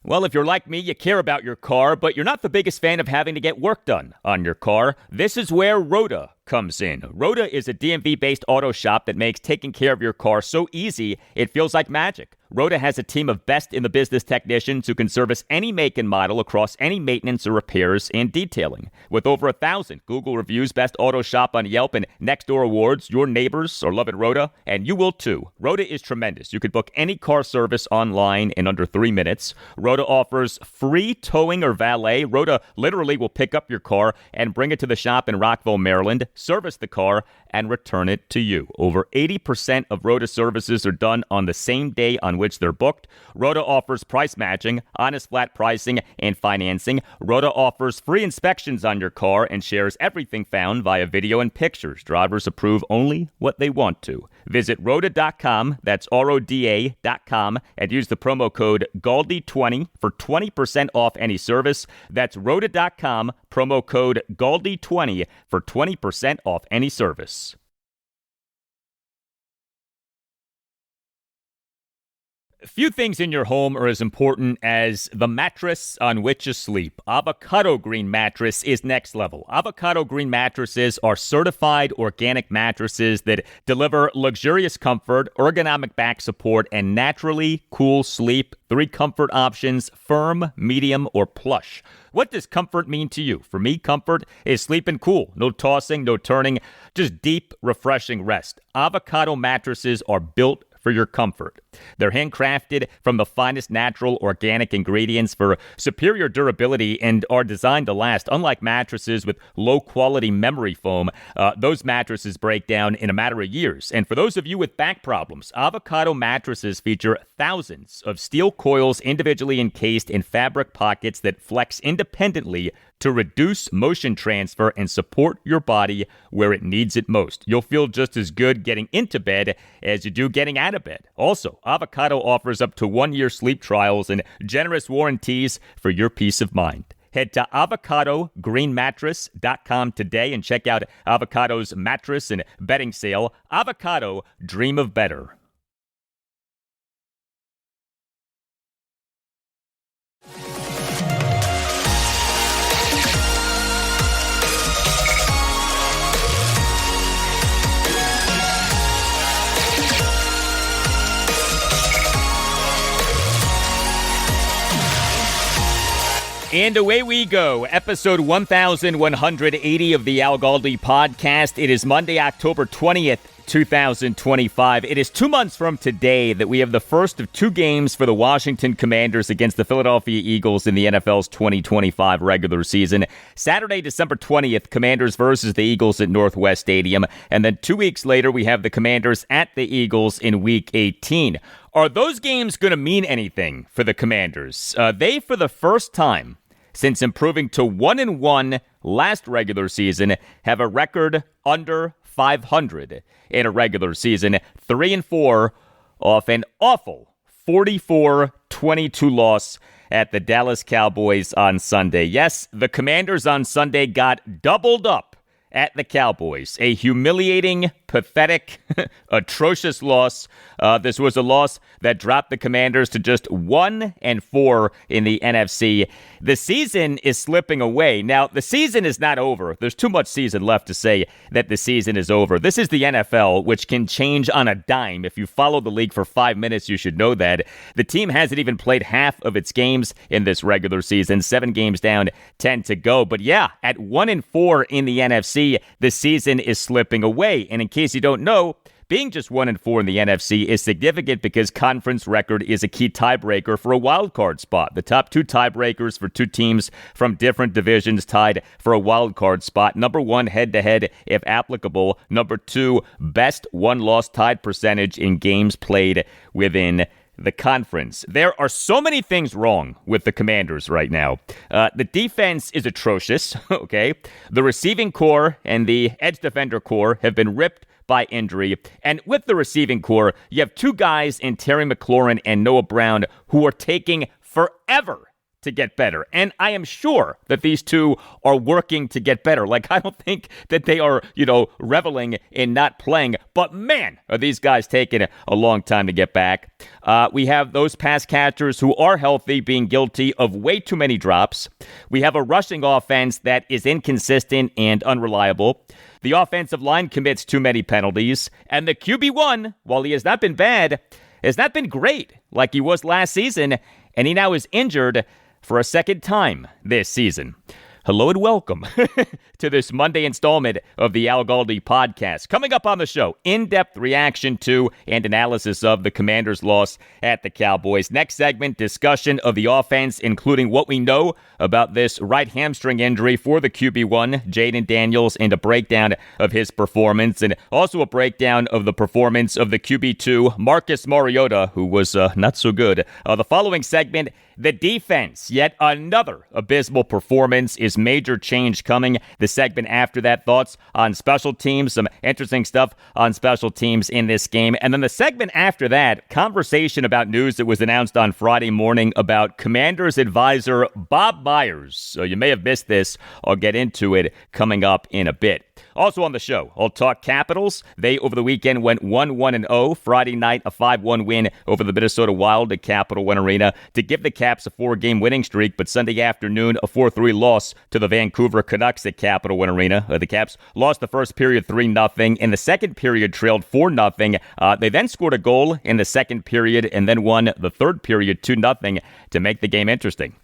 Well, if you're like me, you care about your car, but you're not the biggest fan of having to get work done on your car. This is where Rhoda comes in. Rhoda is a DMV-based auto shop that makes taking care of your car so easy, it feels like magic. Rhoda has a team of best-in-the-business technicians who can service any make and model across any maintenance or repairs and detailing. With over 1,000 Google reviews, Best Auto Shop on Yelp, and Nextdoor awards, your neighbors are loving Rhoda, and you will too. Rhoda is tremendous. You could book any car service online in under 3 minutes. Rhoda offers free towing or valet. Rhoda literally will pick up your car and bring it to the shop in Rockville, Maryland, service the car, and return it to you. Over 80% of Rhoda services are done on the same day on which they're booked. Rhoda offers price matching, honest flat pricing, and financing. Rhoda offers free inspections on your car and shares everything found via video and pictures. Drivers approve only what they want to. Visit Rhoda.com, that's RODA.com, and use the promo code GALDI20 for 20% off any service. That's Rhoda.com, promo code GALDI20 for 20% off any service. Few things in your home are as important as the mattress on which you sleep. Avocado Green Mattress is next level. Avocado Green mattresses are certified organic mattresses that deliver luxurious comfort, ergonomic back support, and naturally cool sleep. 3 comfort options: firm, medium, or plush. What does comfort mean to you? For me, comfort is sleeping cool. No tossing, no turning, just deep, refreshing rest. Avocado mattresses are built for your comfort. They're handcrafted from the finest natural organic ingredients for superior durability and are designed to last. Unlike mattresses with low-quality memory foam, those mattresses break down in a matter of years. And for those of you with back problems, Avocado mattresses feature thousands of steel coils individually encased in fabric pockets that flex independently to reduce motion transfer and support your body where it needs it most. You'll feel just as good getting into bed as you do getting out of bed. Also, Avocado offers up to 1-year sleep trials and generous warranties for your peace of mind. Head to avocadogreenmattress.com today and check out Avocado's mattress and bedding sale. Avocado, dream of better. And away we go. Episode 1180 of the Al Galdi podcast. It is Monday, October 20th, 2025. It is 2 months from today that we have the first of 2 games for the Washington Commanders against the Philadelphia Eagles in the NFL's 2025 regular season. Saturday, December 20th, Commanders versus the Eagles at Northwest Stadium. And then 2 weeks later, we have the Commanders at the Eagles in Week 18. Are those games going to mean anything for the Commanders? They, for the first time since improving to 1-1 last regular season, have a record under 500 in a regular season. 3-4 off an awful 44-22 loss at the Dallas Cowboys on Sunday. Yes, the Commanders on Sunday got doubled up at the Cowboys. A humiliating, pathetic, atrocious loss. This was a loss that dropped the Commanders to just 1-4 in the NFC. The season is slipping away. Now, the season is not over. There's too much season left to say that the season is over. This is the NFL, which can change on a dime. If you follow the league for 5 minutes, you should know that. The team hasn't even played half of its games in this regular season. 7 games down, 10 to go. But yeah, at 1-4 in the NFC, the season is slipping away. And in case you don't know, being just 1-4 in the NFC is significant because conference record is a key tiebreaker for a wild card spot. The top 2 tiebreakers for 2 teams from different divisions tied for a wild card spot. Number 1, head-to-head if applicable. Number 2, best one-loss tied percentage in games played within the conference. There are so many things wrong with the Commanders right now. The defense is atrocious, okay? The receiving core and the edge defender core have been ripped by injury. And with the receiving core, you have 2 guys in Terry McLaurin and Noah Brown who are taking forever to get better. And I am sure that these two are working to get better. Like, I don't think that they are, reveling in not playing. But man, are these guys taking a long time to get back. We have those pass catchers who are healthy being guilty of way too many drops. We have a rushing offense that is inconsistent and unreliable. The offensive line commits too many penalties. And the QB1, while he has not been bad, has not been great like he was last season. And he now is injured for a second time this season. Hello and welcome to this Monday installment of the Al Galdi podcast. Coming up on the show, in-depth reaction to and analysis of the Commanders' loss at the Cowboys. Next segment, discussion of the offense, including what we know about this right hamstring injury for the QB1, Jayden Daniels, and a breakdown of his performance, and also a breakdown of the performance of the QB2, Marcus Mariota, who was not so good. The following segment, the defense, yet another abysmal performance. Is major change coming? The segment after that, thoughts on special teams, some interesting stuff on special teams in this game. And then the segment after that, conversation about news that was announced on Friday morning about Commanders advisor Bob Myers. So you may have missed this. I'll get into it coming up in a bit. Also on the show, I'll talk Capitals. They, over the weekend, went 1-1-0. Friday night, a 5-1 win over the Minnesota Wild at Capital One Arena to give the Caps a 4-game winning streak. But Sunday afternoon, a 4-3 loss to the Vancouver Canucks at Capital One Arena. The Caps lost the first period 3-0. In the second period, trailed 4-0. They then scored a goal in the second period and then won the third period 2-0 to make the game interesting.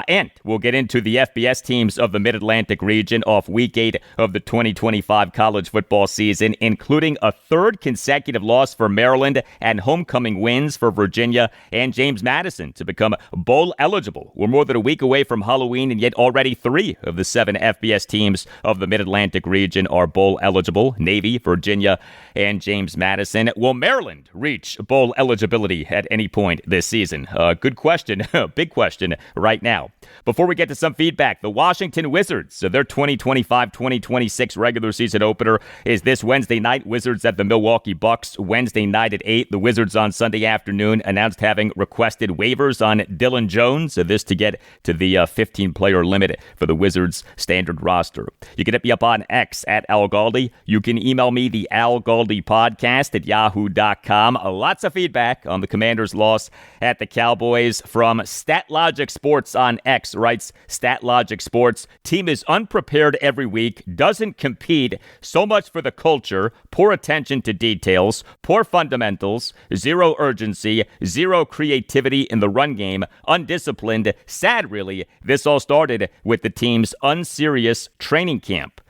And we'll get into the FBS teams of the Mid-Atlantic region off week 8 of the 2025 college football season, including a third consecutive loss for Maryland and homecoming wins for Virginia and James Madison to become bowl eligible. We're more than a week away from Halloween, and yet already 3 of the 7 FBS teams of the Mid-Atlantic region are bowl eligible. Navy, Virginia, and James Madison. Will Maryland reach bowl eligibility at any point this season? Good question. Big question right now. Before we get to some feedback, the Washington Wizards, their 2025-2026 regular season opener is this Wednesday night. Wizards at the Milwaukee Bucks Wednesday night at 8. The Wizards on Sunday afternoon announced having requested waivers on Dylan Jones. This to get to the 15-player limit for the Wizards standard roster. You can hit me up on X at Al Galdi. You can email me the Al Galdi podcast at yahoo.com. Lots of feedback on the Commanders' loss at the Cowboys from StatLogic Sports on X. Writes, StatLogic Sports, team is unprepared every week, doesn't compete, so much for the culture, poor attention to details, poor fundamentals, zero urgency, zero creativity in the run game, undisciplined, sad really. This all started with the team's unserious training camp.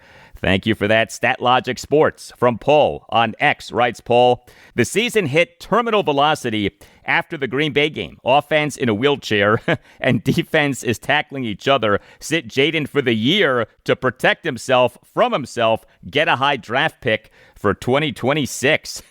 Thank you for that, StatLogic Sports. From Paul on X, writes Paul, the season hit terminal velocity after the Green Bay game. Offense in a wheelchair and defense is tackling each other. Sit Jayden for the year to protect himself from himself. Get a high draft pick for 2026.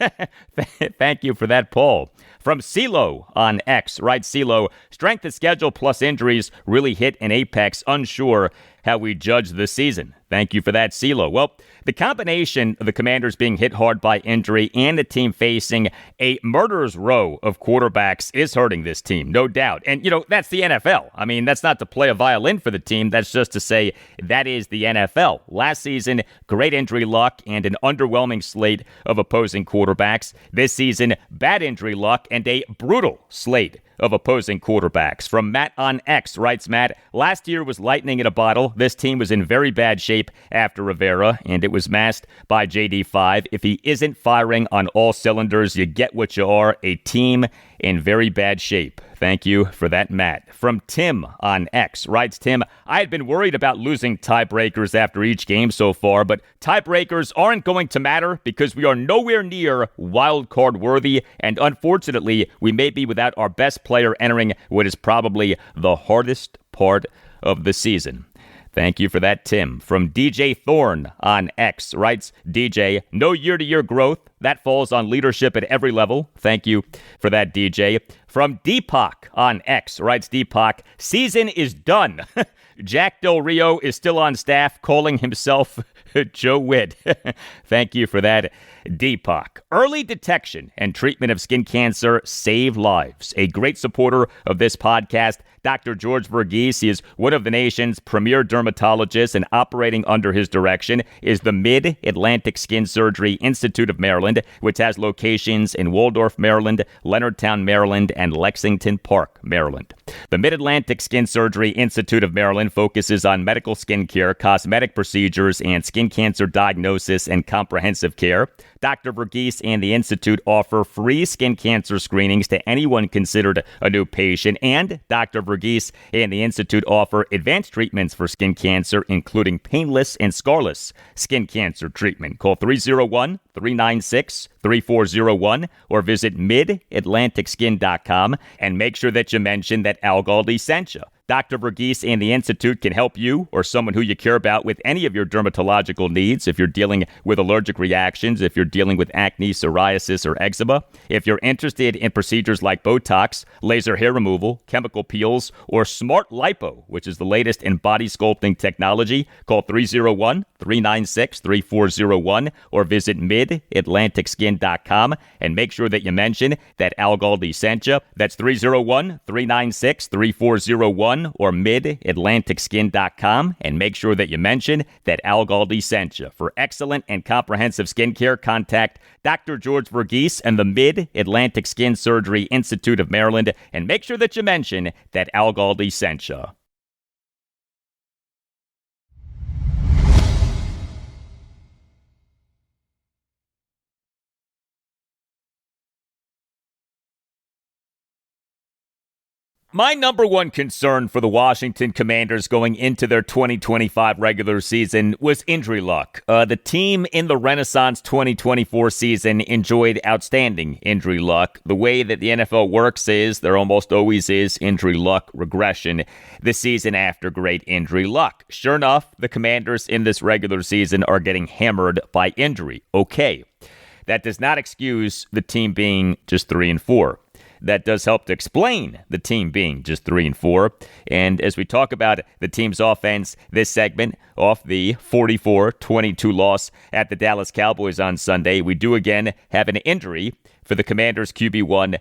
Thank you for that, Paul. From CeeLo on X, writes CeeLo, strength of schedule plus injuries really hit an apex. Unsure how we judge the season. Thank you for that, CeeLo. Well, the combination of the Commanders being hit hard by injury and the team facing a murderer's row of quarterbacks is hurting this team, no doubt. And, that's the NFL. I mean, that's not to play a violin for the team. That's just to say that is the NFL. Last season, great injury luck and an underwhelming slate of opposing quarterbacks. This season, bad injury luck and a brutal slate of opposing quarterbacks. From Matt on X, writes Matt, last year was lightning in a bottle. This team was in very bad shape after Rivera, and it was masked by JD5. If he isn't firing on all cylinders, you get what you are, a team in very bad shape. Thank you for that, Matt. From Tim on X, writes Tim, I had been worried about losing tiebreakers after each game so far, but tiebreakers aren't going to matter because we are nowhere near wild card worthy, and unfortunately, we may be without our best player entering what is probably the hardest part of the season. Thank you for that, Tim. From DJ Thorne on X, writes DJ, no year-to-year growth, That falls on leadership at every level. Thank you for that, DJ. From Deepak on X, writes Deepak, season is done. Jack Del Rio is still on staff, calling himself Joe Witt. Thank you for that, Deepak. Early detection and treatment of skin cancer save lives. A great supporter of this podcast, Dr. George Verghese. He is one of the nation's premier dermatologists, and operating under his direction is the Mid-Atlantic Skin Surgery Institute of Maryland, which has locations in Waldorf, Maryland, Leonardtown, Maryland, and Lexington Park, Maryland. The Mid-Atlantic Skin Surgery Institute of Maryland focuses on medical skin care, cosmetic procedures, and skin cancer diagnosis and comprehensive care. Dr. Verghese and the Institute offer free skin cancer screenings to anyone considered a new patient, and Dr. Verghese and the Institute offer advanced treatments for skin cancer, including painless and scarless skin cancer treatment. Call 301-396-3401 or visit midatlanticskin.com and make sure that you mention that Al Galdi sent you. Dr. Verghese and the Institute can help you or someone who you care about with any of your dermatological needs. If you're dealing with allergic reactions, if you're dealing with acne, psoriasis, or eczema, if you're interested in procedures like Botox, laser hair removal, chemical peels, or smart lipo, which is the latest in body sculpting technology, call 301-396-3401 or visit midatlanticskin.com and make sure that you mention that Al Galdi sent you. That's 301-396-3401 or midatlanticskin.com and make sure that you mention that Al Galdi sent you. For excellent and comprehensive skincare, contact Dr. George Verghese and the Mid-Atlantic Skin Surgery Institute of Maryland and make sure that you mention that Al Galdi sent you. My number one concern for the Washington Commanders going into their 2025 regular season was injury luck. The team in the Renaissance 2024 season enjoyed outstanding injury luck. The way that the NFL works is there almost always is injury luck regression the season after great injury luck. Sure enough, the Commanders in this regular season are getting hammered by injury. Okay, that does not excuse the team being just 3-4. That does help to explain the team being just 3-4. And as we talk about the team's offense, this segment off the 44-22 loss at the Dallas Cowboys on Sunday, we do again have an injury for the Commanders' QB1,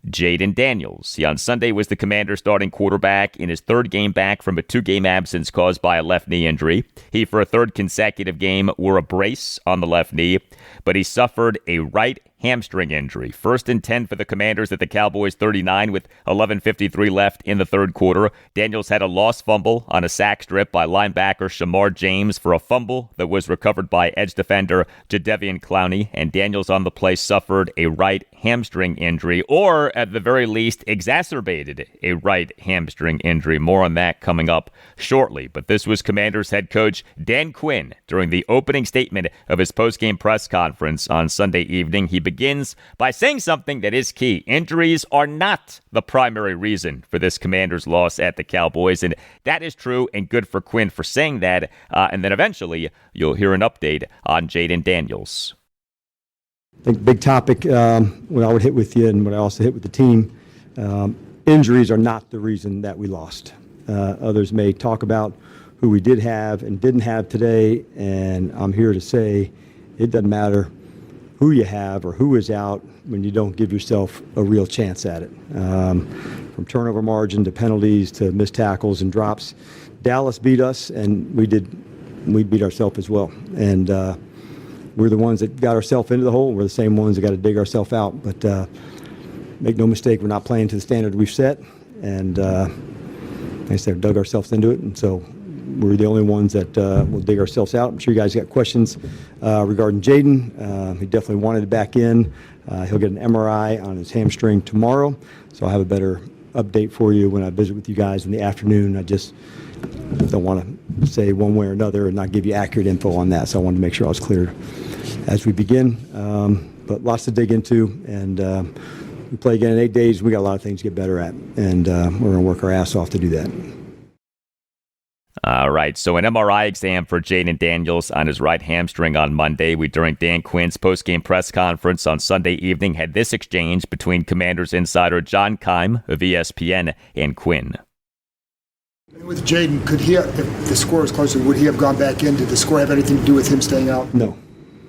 Jayden Daniels. He on Sunday was the Commanders' starting quarterback in his third game back from a 2-game absence caused by a left knee injury. He, for a third consecutive game, wore a brace on the left knee, but he suffered a right hamstring injury. First and 10 for the Commanders at the Cowboys 39 with 11:53 left in the third quarter. Daniels had a lost fumble on a sack strip by linebacker Shamar James for a fumble that was recovered by edge defender Jadeveon Clowney, and Daniels on the play suffered a right hamstring injury, or at the very least exacerbated a right hamstring injury. More on that coming up shortly. But this was Commanders head coach Dan Quinn during the opening statement of his postgame press conference on Sunday evening. He begins by saying something that is key. Injuries are not the primary reason for this Commanders loss at the Cowboys, and that is true and good for Quinn for saying that. And then eventually you'll hear an update on Jayden Daniels. I think big topic, what I would hit with you and what I also hit with the team, injuries are not the reason that we lost. Others may talk about who we did have and didn't have today, and I'm here to say it doesn't matter who you have or who is out when you don't give yourself a real chance at it. From turnover margin to penalties to missed tackles and drops, Dallas beat us, and we beat ourselves as well. And we're the ones that got ourselves into the hole. We're the same ones that got to dig ourselves out. But make no mistake, we're not playing to the standard we've set. And like I said, dug ourselves into it. And so we're the only ones that will dig ourselves out. I'm sure you guys got questions regarding Jayden. He definitely wanted it back in. He'll get an MRI on his hamstring tomorrow. So I'll have a better update for you when I visit with you guys in the afternoon. I just don't want to say one way or another and not give you accurate info on that. So I wanted to make sure I was clear as we begin. But lots to dig into. And we play again in 8 days. We got a lot of things to get better at. And we're going to work our ass off to do that. All right, so an MRI exam for Jayden Daniels on his right hamstring on Monday. We, during Dan Quinn's postgame press conference on Sunday evening, had this exchange between Commanders insider John Keim of ESPN and Quinn. With Jayden, could he, if the score was closer, would he have gone back in? Did the score have anything to do with him staying out? No.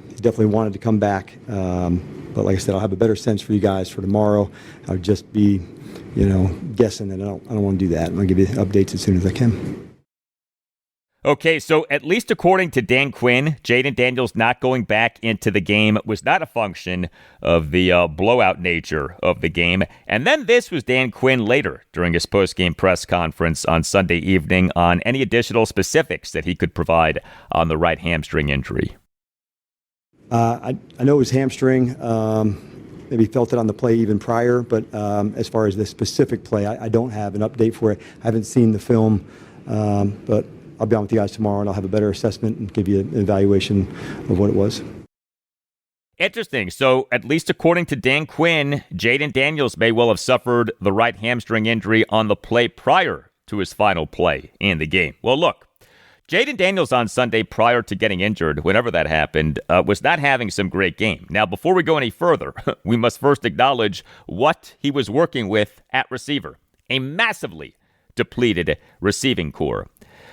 He definitely wanted to come back. But like I said, I'll have a better sense for you guys for tomorrow. I'll just be, guessing, and I don't want to do that. I'm going to give you updates as soon as I can. Okay, so at least according to Dan Quinn, Jayden Daniels not going back into the game was not a function of the blowout nature of the game. And then this was Dan Quinn later during his postgame press conference on Sunday evening on any additional specifics that he could provide on the right hamstring injury. I know it was hamstring. Maybe felt it on the play even prior, but as far as the specific play, I don't have an update for it. I haven't seen the film, but I'll be on with you guys tomorrow, and I'll have a better assessment and give you an evaluation of what it was. Interesting. So, at least according to Dan Quinn, Jayden Daniels may well have suffered the right hamstring injury on the play prior to his final play in the game. Well, look, Jayden Daniels on Sunday prior to getting injured, whenever that happened, was not having some great game. Now, before we go any further, we must first acknowledge what he was working with at receiver. A massively depleted receiving core.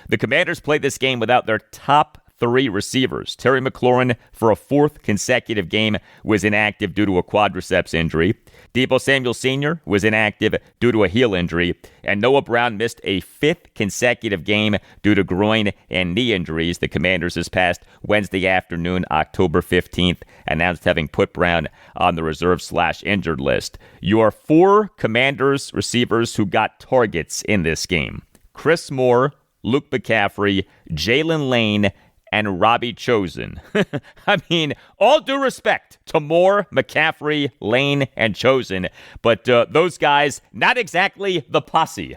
The Commanders played this game without their top three receivers. Terry McLaurin, for a fourth consecutive game, was inactive due to a quadriceps injury. Deebo Samuel Sr. was inactive due to a heel injury. And Noah Brown missed a fifth consecutive game due to groin and knee injuries. The Commanders this past Wednesday afternoon, October 15th, announced having put Brown on the reserve/injured list. Your four Commanders receivers who got targets in this game: Chris Moore, Luke McCaffrey, Jalen Lane, and Robbie Chosen. I mean, all due respect to Moore, McCaffrey, Lane, and Chosen, but those guys, not exactly the posse.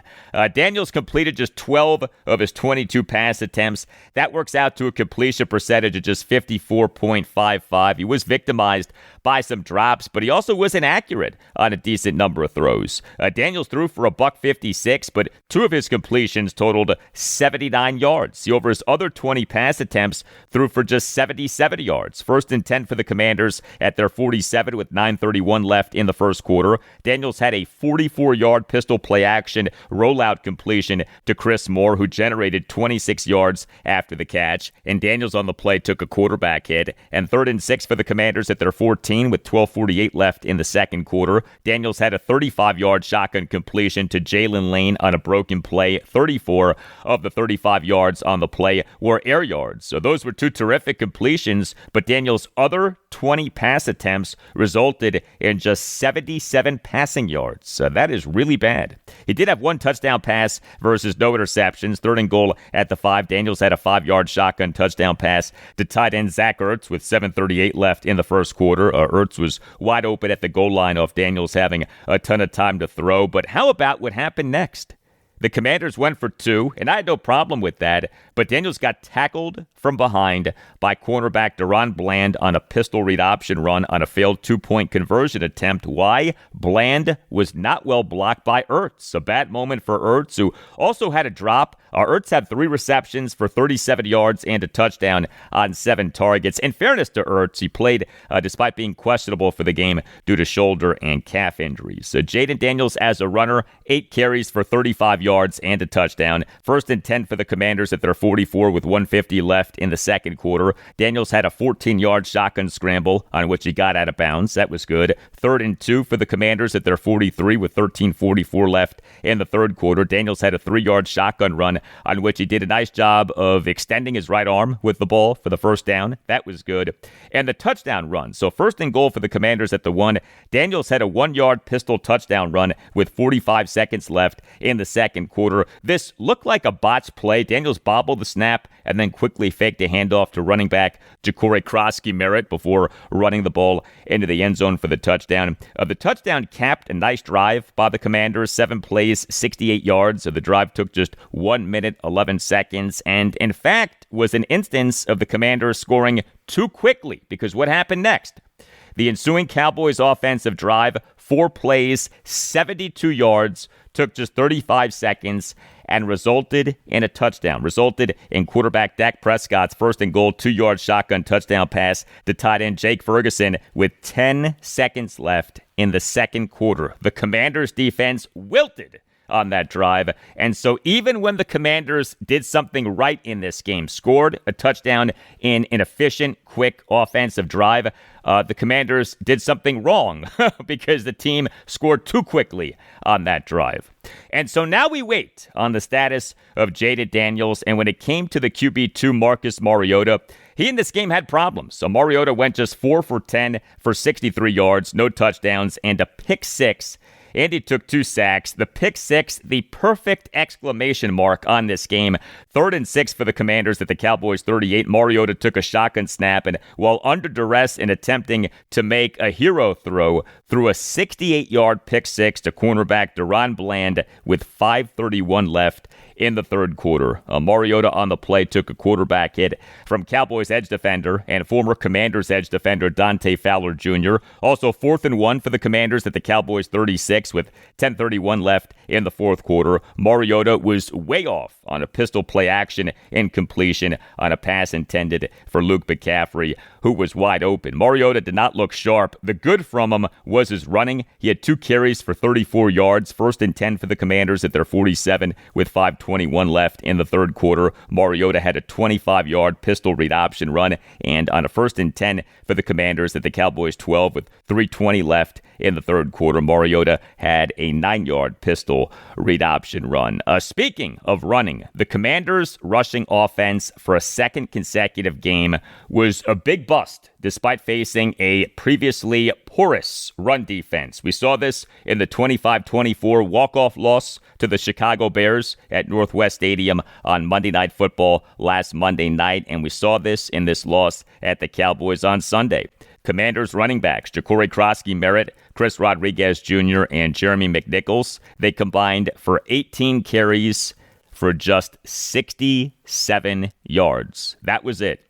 Daniels completed just 12 of his 22 pass attempts. That works out to a completion percentage of just 54.55. He was victimized by some drops, but he also was inaccurate on a decent number of throws. Daniels threw for $156, but two of his completions totaled 79 yards. Over his other 20 pass attempts, threw for just 77 yards. First and 10 for the Commanders at their 47 with 9:31 left in the first quarter. Daniels had a 44-yard pistol play action rollout completion to Chris Moore, who generated 26 yards after the catch. And Daniels on the play took a quarterback hit. And 3rd and 6 for the Commanders at their 14 with 12:48 left in the second quarter. Daniels had a 35-yard shotgun completion to Jalen Lane on a broken play. 34 of the 35 yards on the play were air yards. So those were two terrific completions, but Daniels' other 20 pass attempts resulted in just 77 passing yards. So that is really bad. He did have one touchdown pass versus no interceptions. 3rd and goal at the 5. Daniels had a 5-yard shotgun touchdown pass to tight end Zach Ertz with 7:38 left in the first quarter. Ertz was wide open at the goal line off Daniels having a ton of time to throw. But how about what happened next? The Commanders went for 2, and I had no problem with that, but Daniels got tackled from behind by cornerback Deron Bland on a pistol read option run on a failed 2-point conversion attempt. Why? Bland was not well blocked by Ertz. A bad moment for Ertz, who also had a drop. Ertz had 3 receptions for 37 yards and a touchdown on 7 targets. In fairness to Ertz, he played despite being questionable for the game due to shoulder and calf injuries. So Jayden Daniels as a runner, 8 carries for 35 yards and a touchdown. 1st and 10 for the Commanders at their 44 with 1:50 left in the second quarter. Daniels had a 14-yard shotgun scramble on which he got out of bounds. That was good. 3rd and 2 for the Commanders at their 43 with 13:44 left in the third quarter. Daniels had a 3-yard shotgun run on which he did a nice job of extending his right arm with the ball for the first down. That was good. And the touchdown run. So 1st and goal for the Commanders at the 1. Daniels had a 1-yard pistol touchdown run with 45 seconds left in the second quarter. This looked like a botched play. Daniels bobbled the snap and then quickly faked a handoff to running back Ja'Cory Krosky-Merritt before running the ball into the end zone for the touchdown. The touchdown capped a nice drive by the Commanders. 7 plays, 68 yards. So the drive took just 1 minute, 11 seconds, and in fact was an instance of the Commanders scoring too quickly, because what happened next? The ensuing Cowboys offensive drive 4 plays, 72 yards, took just 35 seconds, and resulted in a touchdown. Resulted in quarterback Dak Prescott's first and goal 2-yard shotgun touchdown pass to tight end Jake Ferguson with 10 seconds left in the second quarter. The Commanders' defense wilted on that drive. And so even when the Commanders did something right in this game, scored a touchdown in an efficient, quick offensive drive, the Commanders did something wrong because the team scored too quickly on that drive. And so now we wait on the status of Jayden Daniels. And when it came to the QB2 Marcus Mariota, he in this game had problems. So Mariota went just 4 for 10 for 63 yards, no touchdowns, and a pick 6. And he took 2 sacks. The pick 6, the perfect exclamation mark on this game. 3rd and 6 for the Commanders at the Cowboys 38. Mariota took a shotgun snap, and while under duress and attempting to make a hero throw, threw a 68-yard pick 6 to cornerback Deron Bland with 5:31 left in the third quarter. Mariota on the play took a quarterback hit from Cowboys edge defender and former Commanders edge defender Dante Fowler Jr. Also 4th and 1 for the Commanders at the Cowboys 36 with 10:31 left in the fourth quarter. Mariota was way off on a pistol play action incompletion on a pass intended for Luke McCaffrey, who was wide open. Mariota did not look sharp. The good from him was his running. He had 2 carries for 34 yards, 1st and 10 for the Commanders at their 47 with 5:21 left in the third quarter. Mariota had a 25-yard pistol read option run, and on a 1st and 10 for the Commanders at the Cowboys 12 with 3:20 left in the third quarter, Mariota had a 9-yard pistol read option run. Speaking of running, the Commanders' rushing offense for a second consecutive game was a big bust, despite facing a previously porous run defense. We saw this in the 25-24 walk-off loss to the Chicago Bears at Northwest Stadium on Monday Night Football last Monday night, and we saw this in this loss at the Cowboys on Sunday. Commanders running backs, Ja'Cory Crosky-Merritt, Chris Rodriguez Jr., and Jeremy McNichols, they combined for 18 carries for just 67 yards. That was it.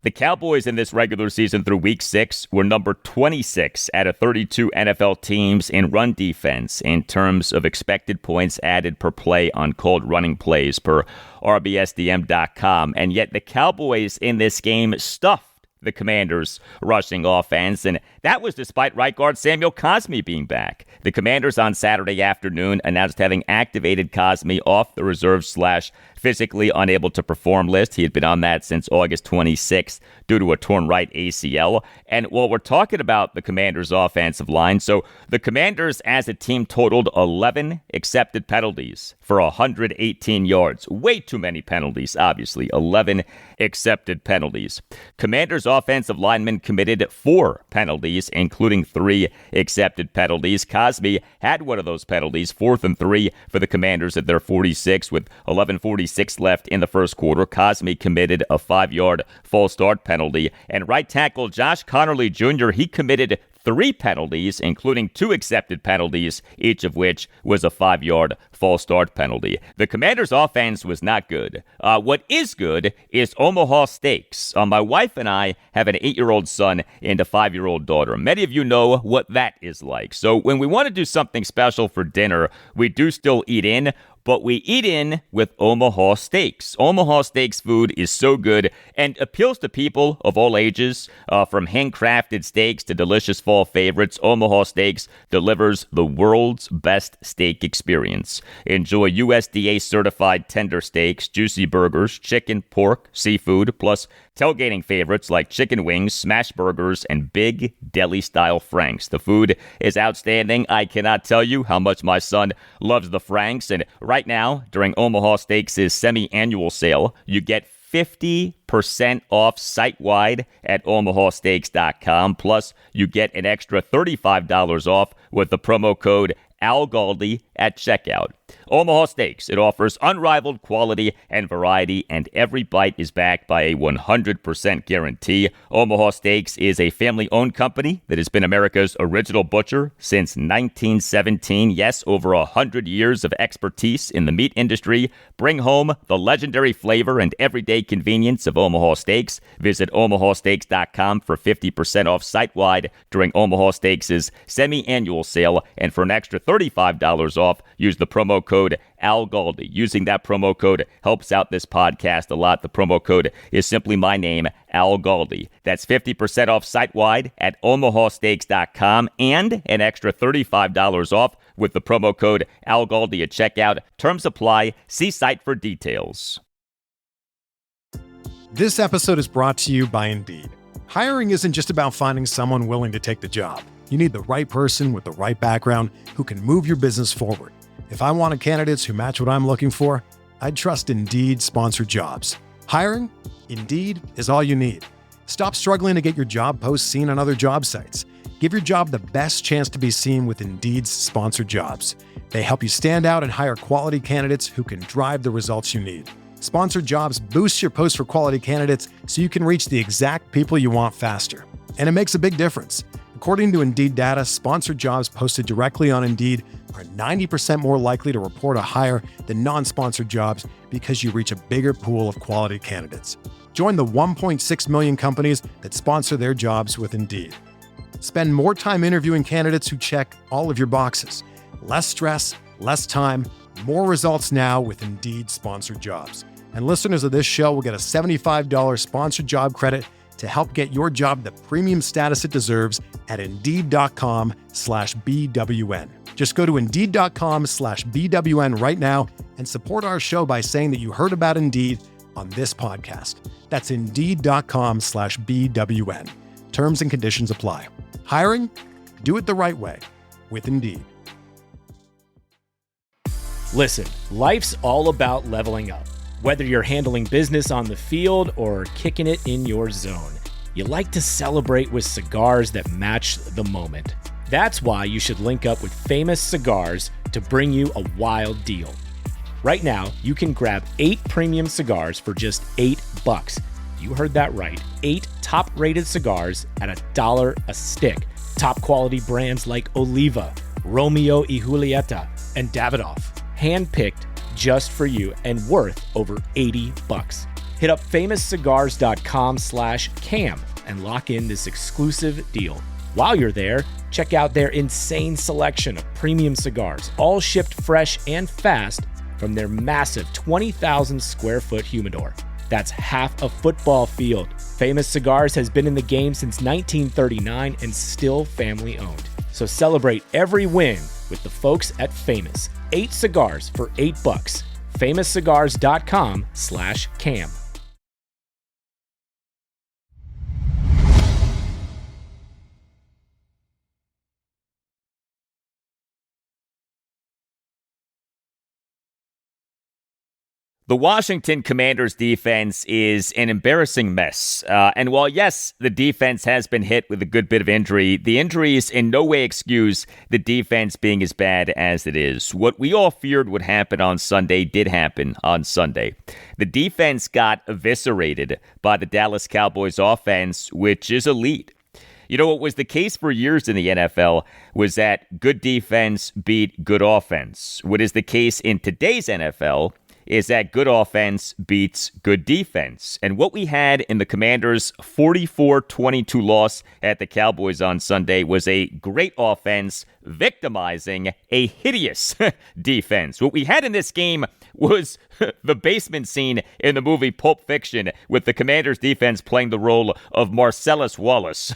The Cowboys in this regular season through Week 6 were number 26 out of 32 NFL teams in run defense in terms of expected points added per play on called running plays per RBSDM.com. And yet the Cowboys in this game stuffed the Commanders' rushing offense, and that was despite right guard Samuel Cosmi being back. The Commanders on Saturday afternoon announced having activated Cosmi off the reserve/physically unable to perform list. He had been on that since August 26th due to a torn right ACL. And while we're talking about the Commanders' offensive line, so the Commanders as a team totaled 11 accepted penalties for 118 yards. Way too many penalties, obviously. 11 accepted penalties. Commanders' offensive linemen committed 4 penalties, including 3 accepted penalties. Cosmi had one of those penalties, 4th and 3 for the Commanders at their 46 with 11:46 left in the first quarter. Cosmi committed a 5-yard false start penalty. And right tackle Josh Connerly Jr., he committed 3 penalties, including 2 accepted penalties, each of which was a 5-yard false start penalty. The Commanders' offense was not good. What is good is Omaha Steaks. My wife and I have an 8-year-old son and a 5-year-old daughter. Many of you know what that is like. So when we want to do something special for dinner, we do still eat in, but we eat in with Omaha Steaks. Omaha Steaks food is so good and appeals to people of all ages, from handcrafted steaks to delicious fall favorites. Omaha Steaks delivers the world's best steak experience. Enjoy USDA-certified tender steaks, juicy burgers, chicken, pork, seafood, plus tailgating favorites like chicken wings, smash burgers, and big deli-style franks. The food is outstanding. I cannot tell you how much my son loves the franks. And right now, during Omaha Steaks' semi-annual sale, you get 50% off site-wide at omahasteaks.com. Plus, you get an extra $35 off with the promo code Al Galdi at checkout. Omaha Steaks, it offers unrivaled quality and variety, and every bite is backed by a 100% guarantee. Omaha Steaks is a family-owned company that has been America's original butcher since 1917. Yes, over 100 years of expertise in the meat industry. Bring home the legendary flavor and everyday convenience of Omaha Steaks. Visit omahasteaks.com for 50% off site-wide during Omaha Steaks' semi-annual sale, and for an extra $35 off, use the promo code ALGALDI. Using that promo code helps out this podcast a lot. The promo code is simply my name, ALGALDI. That's 50% off site-wide at omahasteaks.com and an extra $35 off with the promo code ALGALDI at checkout. Terms apply. See site for details. This episode is brought to you by Indeed. Hiring isn't just about finding someone willing to take the job. You need the right person with the right background who can move your business forward. If I wanted candidates who match what I'm looking for, I'd trust Indeed Sponsored Jobs. Hiring? Indeed is all you need. Stop struggling to get your job posts seen on other job sites. Give your job the best chance to be seen with Indeed's Sponsored Jobs. They help you stand out and hire quality candidates who can drive the results you need. Sponsored Jobs boosts your posts for quality candidates so you can reach the exact people you want faster. And it makes a big difference. According to Indeed data, sponsored jobs posted directly on Indeed are 90% more likely to report a hire than non-sponsored jobs because you reach a bigger pool of quality candidates. Join the 1.6 million companies that sponsor their jobs with Indeed. Spend more time interviewing candidates who check all of your boxes. Less stress, less time, more results now with Indeed Sponsored Jobs. And listeners of this show will get a $75 sponsored job credit to help get your job the premium status it deserves at Indeed.com/BWN. Just go to Indeed.com/BWN right now and support our show by saying that you heard about Indeed on this podcast. That's Indeed.com/BWN. Terms and conditions apply. Hiring? Do it the right way with Indeed. Listen, life's all about leveling up. Whether you're handling business on the field or kicking it in your zone, you like to celebrate with cigars that match the moment. That's why you should link up with Famous Cigars to bring you a wild deal. Right now, you can grab 8 premium cigars for just $8. You heard that right. 8 top-rated cigars at $1 a stick. Top quality brands like Oliva, Romeo y Julieta, and Davidoff. Handpicked just for you and worth over $80. Hit up famouscigars.com/cam and lock in this exclusive deal. While you're there, check out their insane selection of premium cigars, all shipped fresh and fast from their massive 20,000 square foot humidor. That's half a football field. Famous Cigars has been in the game since 1939 and still family owned. So celebrate every win with the folks at Famous. 8 cigars for $8. famouscigars.com/cam. The Washington Commanders defense is an embarrassing mess. And while, yes, the defense has been hit with a good bit of injury, the injuries in no way excuse the defense being as bad as it is. What we all feared would happen on Sunday did happen on Sunday. The defense got eviscerated by the Dallas Cowboys offense, which is elite. You know, what was the case for years in the NFL was that good defense beat good offense. What is the case in today's NFL is that good offense beats good defense. And what we had in the Commanders' 44-22 loss at the Cowboys on Sunday was a great offense victimizing a hideous defense. What we had in this game was the basement scene in the movie Pulp Fiction, with the Commanders' defense playing the role of Marcellus Wallace.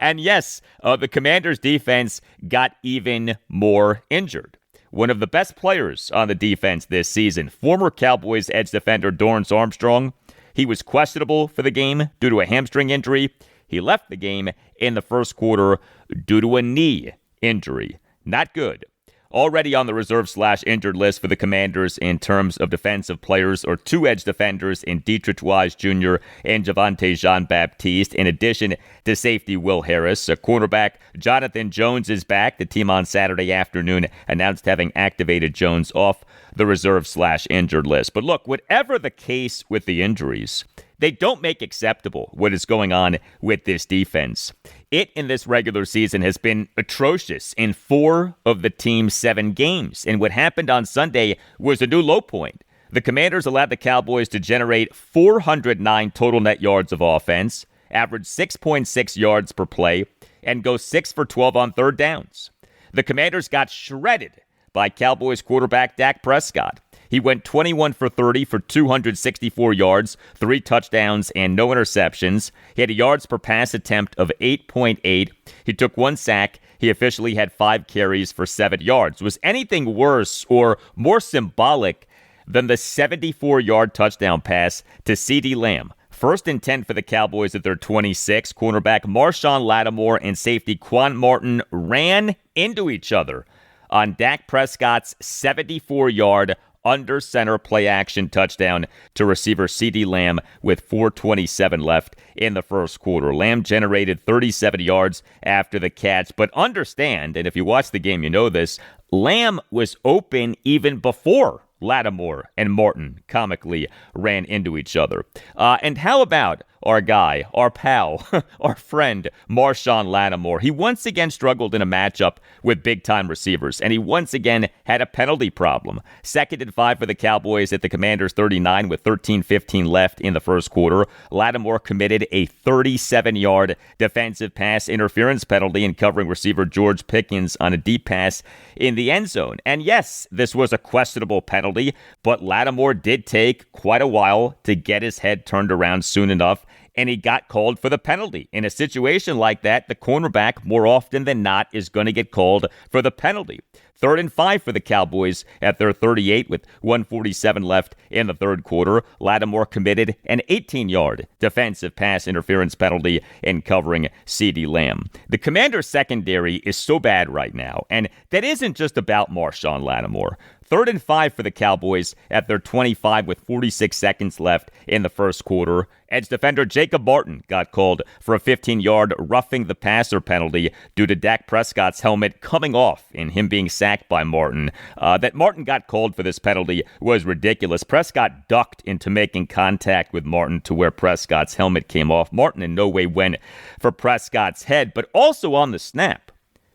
And yes, the Commanders' defense got even more injured. One of the best players on the defense this season, former Cowboys edge defender Dorrance Armstrong, he was questionable for the game due to a hamstring injury. He left the game in the first quarter due to a knee injury. Not good. already on the reserve/injured list for the Commanders in terms of defensive players are two edge defenders in Dietrich Wise Jr. and Javonte Jean-Baptiste, in addition to safety Will Harris. A cornerback Jonathan Jones is back. The team on Saturday afternoon announced having activated Jones off the reserve/injured list. But look, whatever the case with the injuries, they don't make acceptable what is going on with this defense. It, in this regular season, has been atrocious in 4 of the team's 7 games. And what happened on Sunday was a new low point. The Commanders allowed the Cowboys to generate 409 total net yards of offense, average 6.6 yards per play, and go 6 for 12 on third downs. The Commanders got shredded by Cowboys quarterback Dak Prescott. He went 21 for 30 for 264 yards, 3 touchdowns, and no interceptions. He had a yards per pass attempt of 8.8. He took 1 sack. He officially had 5 carries for 7 yards. Was anything worse or more symbolic than the 74-yard touchdown pass to CeeDee Lamb? 1st and 10 for the Cowboys at their 26. Cornerback Marshawn Lattimore and safety Quan Martin ran into each other on Dak Prescott's 74-yard under center play action touchdown to receiver CeeDee Lamb with 4:27 left in the first quarter. Lamb generated 37 yards after the catch, but understand, and if you watch the game, you know this, Lamb was open even before Lattimore and Martin comically ran into each other. And how about our guy, our pal, our friend, Marshawn Lattimore? He once again struggled in a matchup with big-time receivers, and he once again had a penalty problem. 2nd and 5 for the Cowboys at the Commanders' 39 with 13:15 left in the first quarter. Lattimore committed a 37-yard defensive pass interference penalty in covering receiver George Pickens on a deep pass in the end zone. And yes, this was a questionable penalty, but Lattimore did take quite a while to get his head turned around soon enough, and he got called for the penalty. In a situation like that, the cornerback, more often than not, is going to get called for the penalty. 3rd and 5 for the Cowboys at their 38 with 1:47 left in the third quarter. Lattimore committed an 18-yard defensive pass interference penalty in covering CeeDee Lamb. The Commanders' secondary is so bad right now, and that isn't just about Marshawn Lattimore. 3rd and 5 for the Cowboys at their 25 with 46 seconds left in the first quarter. Edge defender Jacob Martin got called for a 15-yard roughing the passer penalty due to Dak Prescott's helmet coming off and him being sacked by Martin. That Martin got called for this penalty was ridiculous. Prescott ducked into making contact with Martin to where Prescott's helmet came off. Martin in no way went for Prescott's head, but also on the snap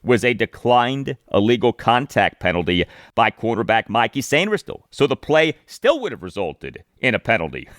was a declined illegal contact penalty by quarterback Mikey Sainristil. So the play still would have resulted in a penalty.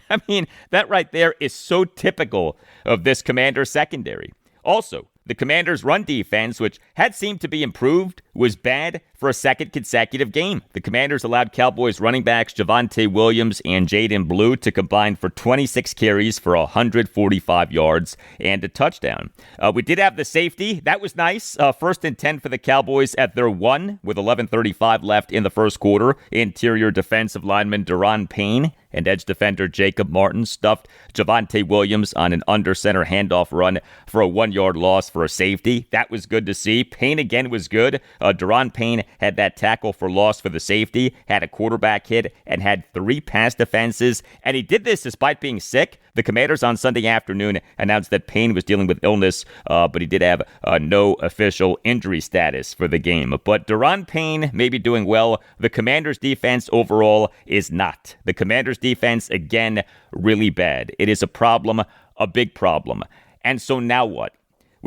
I mean, that right there is so typical of this Commanders secondary. Also, the Commanders' run defense, which had seemed to be improved, was bad for a second consecutive game. The Commanders allowed Cowboys running backs Javonte Williams and Jayden Blue to combine for 26 carries for 145 yards and a touchdown. We did have the safety. That was nice. 1st and 10 for the Cowboys at their 1 with 11:35 left in the first quarter. Interior defensive lineman Daron Payne and edge defender Jacob Martin stuffed Javonte Williams on an under-center handoff run for a 1-yard loss for a safety. That was good to see. Payne again was good. Daron Payne had that tackle for loss for the safety, had a quarterback hit, and had 3 pass defenses. And he did this despite being sick. The Commanders on Sunday afternoon announced that Payne was dealing with illness, but he did have no official injury status for the game. But Daron Payne may be doing well. The Commanders' defense overall is not. The Commanders' defense, again, really bad. It is a problem, a big problem. And so now what?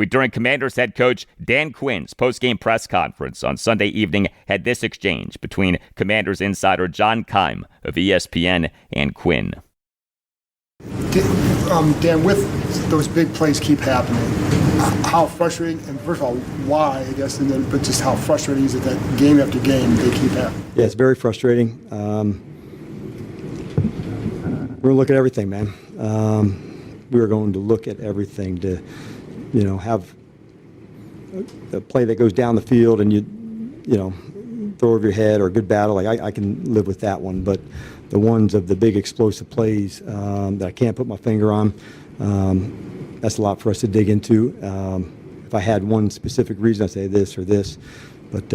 During Commanders head coach Dan Quinn's post-game press conference on Sunday evening, had this exchange between Commanders insider John Keim of ESPN and Quinn. Dan, with those big plays keep happening, how frustrating, and first of all, why, I guess, and then, but just how frustrating is it that game after game they keep happening? Yeah, it's very frustrating. We're going to look at everything, man. We're going to look at everything to, have a play that goes down the field and you throw over your head or a good battle. Like I can live with that one, but the ones of the big explosive plays that I can't put my finger on, that's a lot for us to dig into. If I had one specific reason, I'd say this or this, but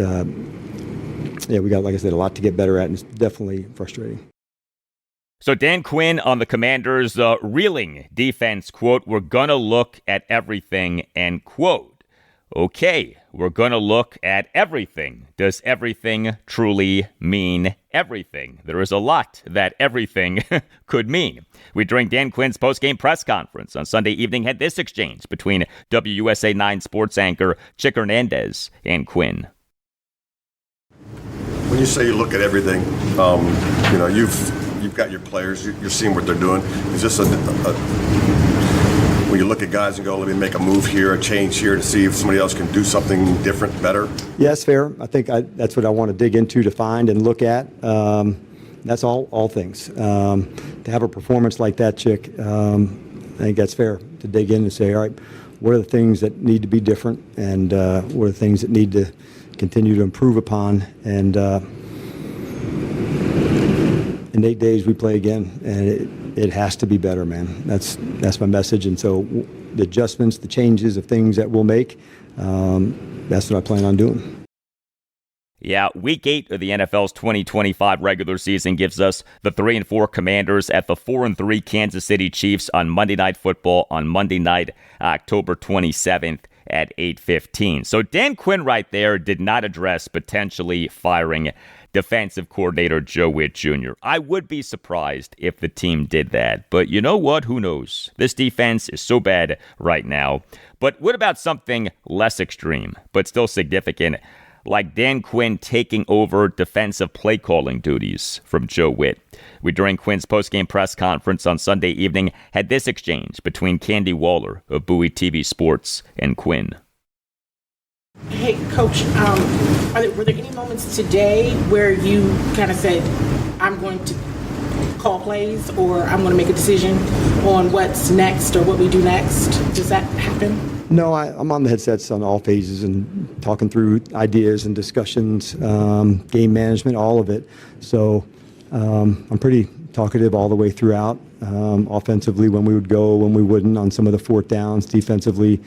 yeah, we got, like I said, a lot to get better at, and it's definitely frustrating. So Dan Quinn on the Commanders' reeling defense, quote, "We're going to look at everything," end quote. Okay, we're going to look at everything. Does everything truly mean everything? There is a lot that everything could mean. We, during Dan Quinn's post-game press conference on Sunday evening, had this exchange between WUSA 9 sports anchor Chick Hernandez and Quinn. When you say you look at everything, you've got your players, you're seeing what they're doing. It's just when you look at guys and go, let me make a move here, a change here to see if somebody else can do something different, better. Yeah, it's fair. I think that's what I want to dig into, to find and look at. That's all things. To have a performance like that, Chick, I think that's fair to dig in and say, all right, what are the things that need to be different, and what are the things that need to continue to improve upon, and in 8 days we play again, and it has to be better, man. That's my message. And so the adjustments, the changes of things that we'll make, that's what I plan on doing. Yeah, Week 8 of the NFL's 2025 regular season gives us the 3-4 Commanders at the 4-3 Kansas City Chiefs on Monday Night Football on Monday night, October 27th at 8:15. So Dan Quinn right there did not address potentially firing defensive coordinator Joe Witt Jr. I would be surprised if the team did that. But you know what? Who knows? This defense is so bad right now. But what about something less extreme, but still significant, like Dan Quinn taking over defensive play calling duties from Joe Witt? We, during Quinn's postgame press conference on Sunday evening, had this exchange between Candy Waller of Bowie TV Sports and Quinn. Hey, Coach, were there any moments today where you kind of said, I'm going to call plays, or I'm going to make a decision on what's next or what we do next? Does that happen? No, I'm on the headsets on all phases and talking through ideas and discussions, game management, all of it. So I'm pretty talkative all the way throughout. Offensively, when we would go, when we wouldn't, on some of the fourth downs. Defensively,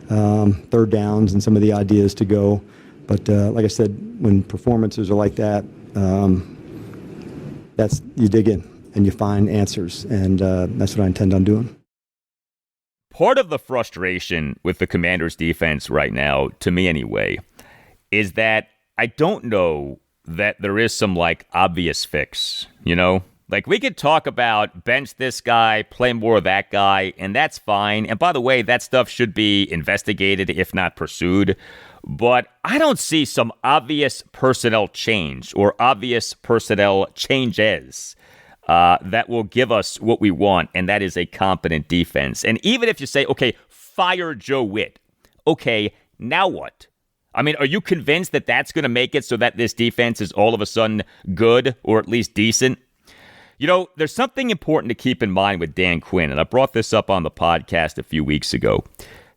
third downs, and some of the ideas to go. But like I said, when performances are like that, you dig in and you find answers, and that's what I intend on doing. Part of the frustration with the Commanders' defense right now, to me anyway, is that I don't know that there is some, obvious fix, Like, we could talk about bench this guy, play more of that guy, and that's fine. And by the way, that stuff should be investigated, if not pursued. But I don't see some obvious personnel change or obvious personnel changes that will give us what we want, and that is a competent defense. And even if you say, okay, fire Joe Witt, okay, now what? I mean, are you convinced that that's going to make it so that this defense is all of a sudden good or at least decent? There's something important to keep in mind with Dan Quinn, and I brought this up on the podcast a few weeks ago.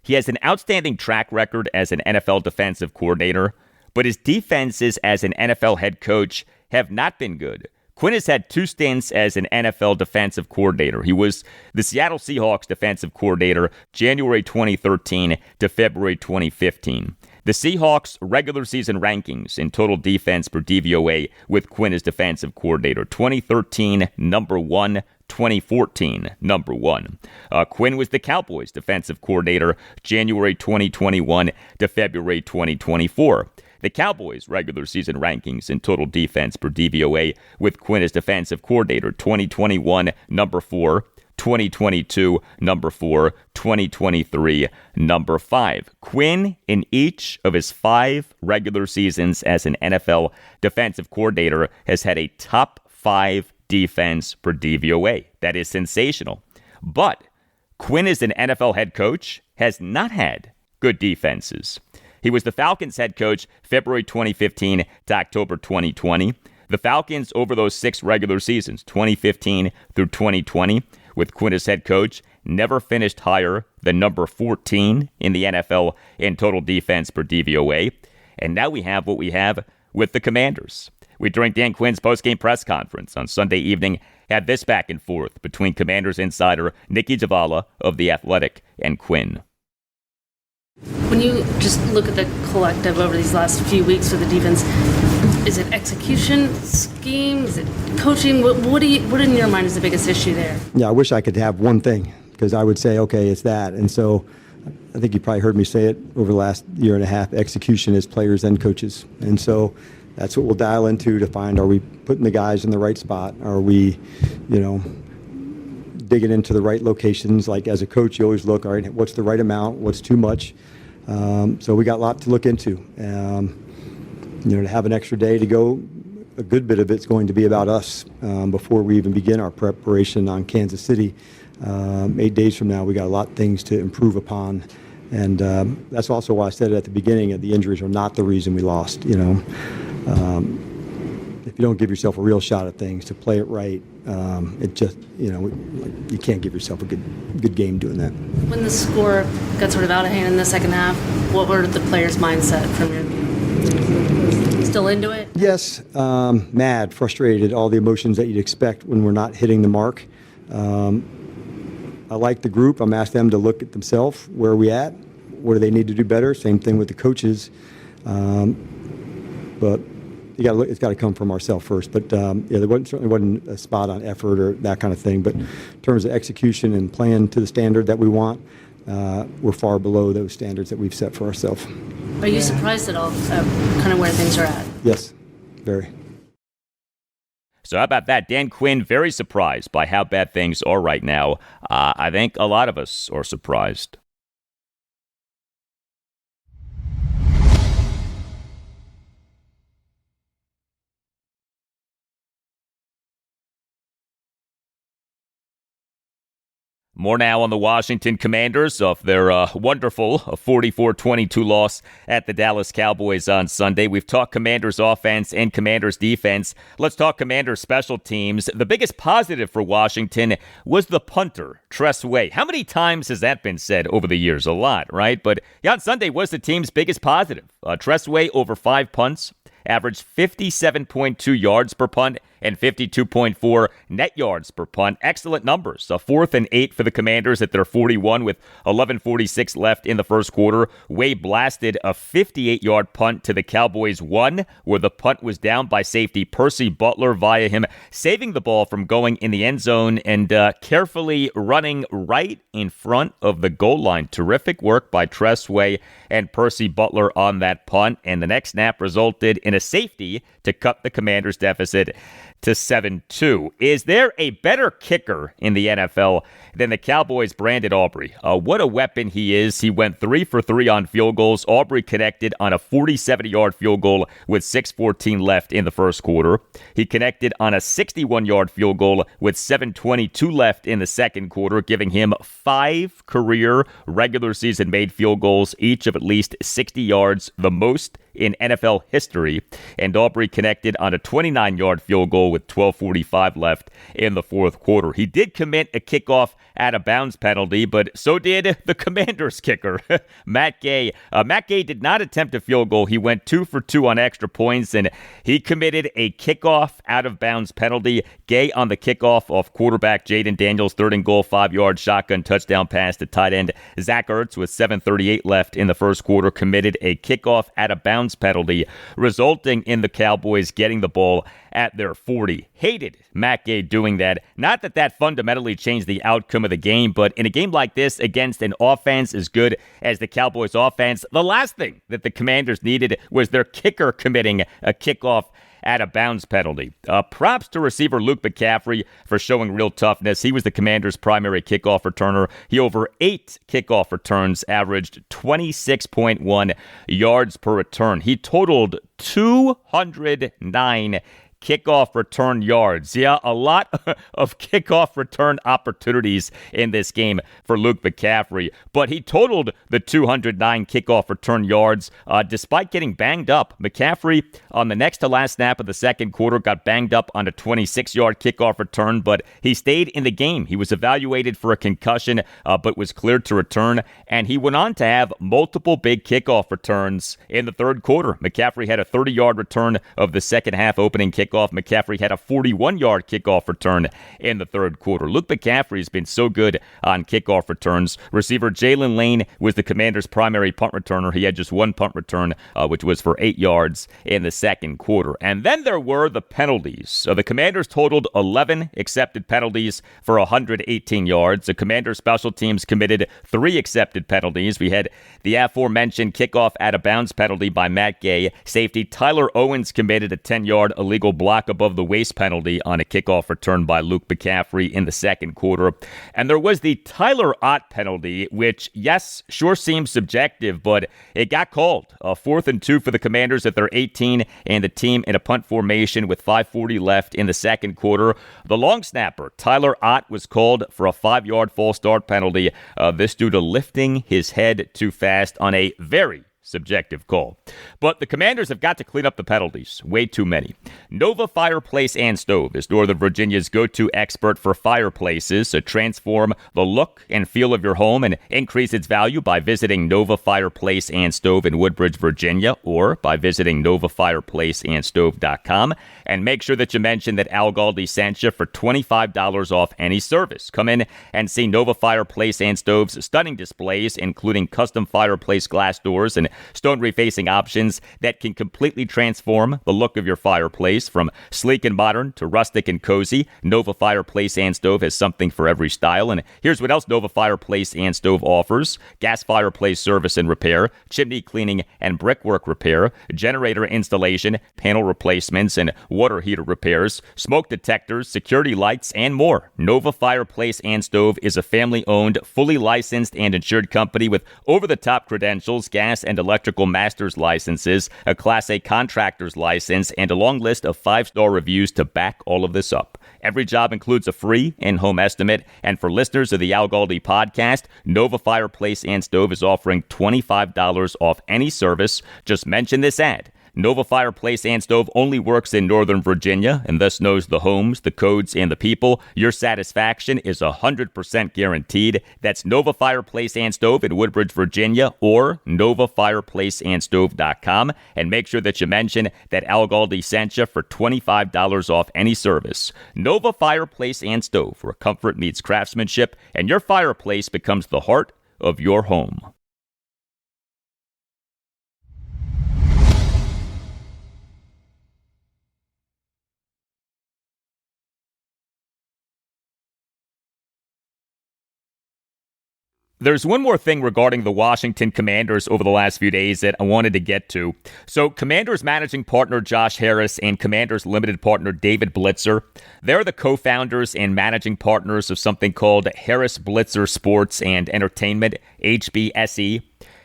He has an outstanding track record as an NFL defensive coordinator, but his defenses as an NFL head coach have not been good. Quinn has had 2 stints as an NFL defensive coordinator. He was the Seattle Seahawks defensive coordinator January 2013 to February 2015. The Seahawks' regular season rankings in total defense per DVOA with Quinn as defensive coordinator: 2013, number 1, 2014, number 1. Quinn was the Cowboys defensive coordinator January 2021 to February 2024. The Cowboys' regular season rankings in total defense per DVOA with Quinn as defensive coordinator: 2021, number 4, 2022, number 4, 2023, number 5. Quinn, in each of his 5 regular seasons as an NFL defensive coordinator, has had a top 5 defense per DVOA. That is sensational. But Quinn, as an NFL head coach, has not had good defenses. He was the Falcons head coach February 2015 to October 2020. The Falcons, over those 6 regular seasons, 2015 through 2020, with Quinn as head coach, never finished higher than number 14 in the NFL in total defense per DVOA. And now we have what we have with the Commanders. We, during Dan Quinn's postgame press conference on Sunday evening, had this back and forth between Commanders insider Nikki Javala of The Athletic and Quinn. When you just look at the collective over these last few weeks for the defense, Is it execution, scheme? Is it coaching? What in your mind is the biggest issue there? Yeah, I wish I could have one thing, because I would say, okay, it's that. And so I think you probably heard me say it over the last year and a half, execution is players and coaches. And so that's what we'll dial into to find, are we putting the guys in the right spot? Are we, digging into the right locations? Like as a coach, you always look, all right, what's the right amount? What's too much? So we got a lot to look into. To have an extra day to go, a good bit of it's going to be about us before we even begin our preparation on Kansas City. 8 days from now, we got a lot of things to improve upon. And that's also why I said it at the beginning, that the injuries are not the reason we lost. If you don't give yourself a real shot at things, to play it right, it just, you can't give yourself a good game doing that. When the score got sort of out of hand in the second half, what were the players' mindset from your view? Still into it? Yes, mad, frustrated, all the emotions that you'd expect when we're not hitting the mark. I like the group. I'm asking them to look at themselves. Where are we at? What do they need to do better? Same thing with the coaches. But it's got to come from ourselves first. But there certainly wasn't a spot on effort or that kind of thing. But in terms of execution and playing to the standard that we want, we're far below those standards that we've set for ourselves. Are you surprised at all, kind of where things are at? Yes, very. So how about that? Dan Quinn, very surprised by how bad things are right now. I think a lot of us are surprised. More now on the Washington Commanders of their wonderful 44-22 loss at the Dallas Cowboys on Sunday. We've talked Commanders offense and Commanders defense. Let's talk Commanders special teams. The biggest positive for Washington was the punter, Tress Way. How many times has that been said over the years? A lot, right? But on Sunday was the team's biggest positive. Tress Way over 5 punts, averaged 57.2 yards per punt and 52.4 net yards per punt. Excellent numbers. 4th and 8 for the Commanders at their 41 with 11:46 left in the first quarter. Way blasted a 58-yard punt to the Cowboys 1, where the punt was down by safety Percy Butler via him saving the ball from going in the end zone and carefully running right in front of the goal line. Terrific work by Tress Way and Percy Butler on that punt, and the next snap resulted in a safety to cut the Commanders' deficit to 7-2. Is there a better kicker in the NFL than the Cowboys' Brandon Aubrey? What a weapon he is. He went 3 for 3 on field goals. Aubrey connected on a 47-yard field goal with 6:14 left in the first quarter. He connected on a 61-yard field goal with 7:22 left in the second quarter, giving him 5 career regular season made field goals, each of at least 60 yards, the most in NFL history. And Aubrey connected on a 29-yard field goal with 12:45 left in the fourth quarter. He did commit a kickoff out of bounds penalty, but so did the Commanders kicker, Matt Gay. Matt Gay did not attempt a field goal. He went 2 for 2 on extra points, and he committed a kickoff out of bounds penalty. Gay on the kickoff off quarterback Jayden Daniels, 3rd and goal, 5-yard shotgun touchdown pass to tight end Zach Ertz with 7:38 left in the first quarter, committed a kickoff out of bounds penalty, resulting in the Cowboys getting the ball at their 40. Hated Matt Gay doing that. Not that that fundamentally changed the outcome of the game, but in a game like this against an offense as good as the Cowboys offense, the last thing that the Commanders needed was their kicker committing a kickoff out of bounds penalty. Props to receiver Luke McCaffrey for showing real toughness. He was the Commanders' primary kickoff returner. He over 8 kickoff returns, averaged 26.1 yards per return. He totaled 209 kickoff return yards. Yeah, a lot of kickoff return opportunities in this game for Luke McCaffrey, but he totaled the 209 kickoff return yards despite getting banged up. McCaffrey on the next to last snap of the second quarter got banged up on a 26-yard kickoff return, but he stayed in the game. He was evaluated for a concussion, but was cleared to return, and he went on to have multiple big kickoff returns in the third quarter. McCaffrey had a 30-yard return of the second half opening kickoff kickoff. McCaffrey had a 41-yard kickoff return in the third quarter. Luke McCaffrey has been so good on kickoff returns. Receiver Jalen Lane was the Commanders' primary punt returner. He had just one punt return, which was for 8 yards in the second quarter. And then there were the penalties. So the Commanders totaled 11 accepted penalties for 118 yards. The Commanders' special teams committed 3 accepted penalties. We had the aforementioned kickoff out of bounds penalty by Matt Gay. Safety Tyler Owens committed a 10-yard illegal block above the waist penalty on a kickoff return by Luke McCaffrey in the second quarter. And there was the Tyler Ott penalty, which, yes, sure seems subjective, but it got called. 4th and 2 for the Commanders at their 18, and the team in a punt formation with 5:40 left in the second quarter. The long snapper, Tyler Ott, was called for a 5-yard false start penalty. This due to lifting his head too fast on a very subjective call. But the Commanders have got to clean up the penalties. Way too many. Nova Fireplace and Stove is Northern Virginia's go-to expert for fireplaces to transform the look and feel of your home and increase its value by visiting Nova Fireplace and Stove in Woodbridge, Virginia, or by visiting novafireplaceandstove.com. And make sure that you mention that Al Galdi sent you for $25 off any service. Come in and see Nova Fireplace and Stove's stunning displays, including custom fireplace glass doors and stone refacing options that can completely transform the look of your fireplace. From sleek and modern to rustic and cozy, Nova Fireplace and Stove has something for every style. And here's what else Nova Fireplace and Stove offers: gas fireplace service and repair, chimney cleaning and brickwork repair, generator installation, panel replacements, and water heater repairs, smoke detectors, security lights, and more. Nova Fireplace and Stove is a family-owned, fully licensed and insured company with over-the-top credentials, gas and electrical master's licenses, a Class A contractor's license, and a long list of 5-star reviews to back all of this up. Every job includes a free in-home estimate, and for listeners of the Al Galdi podcast, Nova Fireplace and Stove is offering $25 off any service. Just mention this ad. Nova Fireplace and Stove only works in Northern Virginia and thus knows the homes, the codes, and the people. Your satisfaction is 100% guaranteed. That's Nova Fireplace and Stove in Woodbridge, Virginia, or novafireplaceandstove.com. And make sure that you mention that Al Galdi sent you for $25 off any service. Nova Fireplace and Stove, where comfort meets craftsmanship, and your fireplace becomes the heart of your home. There's one more thing regarding the Washington Commanders over the last few days that I wanted to get to. So Commanders managing partner Josh Harris and Commanders limited partner David Blitzer, they're the co-founders and managing partners of something called Harris Blitzer Sports and Entertainment, HBSE.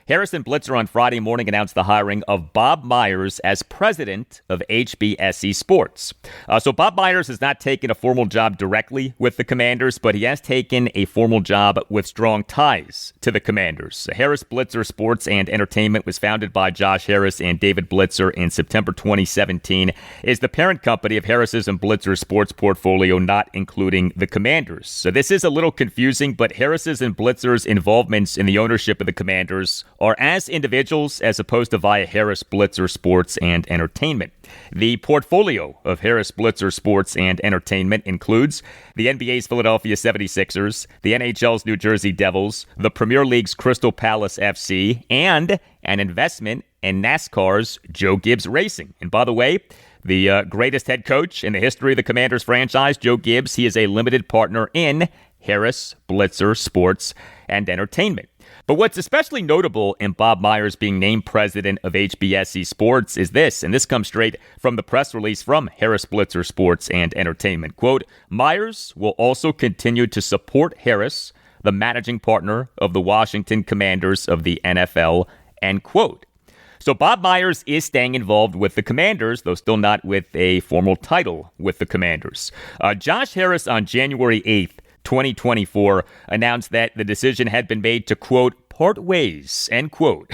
Harris and Blitzer on Friday morning announced the hiring of Bob Myers as president of HBSE Sports. So Bob Myers has not taken a formal job directly with the Commanders, but he has taken a formal job with strong ties to the Commanders. Harris Blitzer Sports and Entertainment was founded by Josh Harris and David Blitzer in September 2017, is the parent company of Harris's and Blitzer's sports portfolio, not including the Commanders. So this is a little confusing, but Harris's and Blitzer's involvements in the ownership of the Commanders are as individuals as opposed to via Harris Blitzer Sports and Entertainment. The portfolio of Harris Blitzer Sports and Entertainment includes the NBA's Philadelphia 76ers, the NHL's New Jersey Devils, the Premier League's Crystal Palace FC, and an investment in NASCAR's Joe Gibbs Racing. And by the way, the greatest head coach in the history of the Commanders franchise, Joe Gibbs, he is a limited partner in Harris Blitzer Sports and Entertainment. But what's especially notable in Bob Myers being named president of HBSE Sports is this, and this comes straight from the press release from Harris Blitzer Sports and Entertainment. Quote, Myers will also continue to support Harris, the managing partner of the Washington Commanders of the NFL, end quote. So Bob Myers is staying involved with the Commanders, though still not with a formal title with the Commanders. Josh Harris on January 8th, 2024, announced that the decision had been made to, quote, part ways, end quote,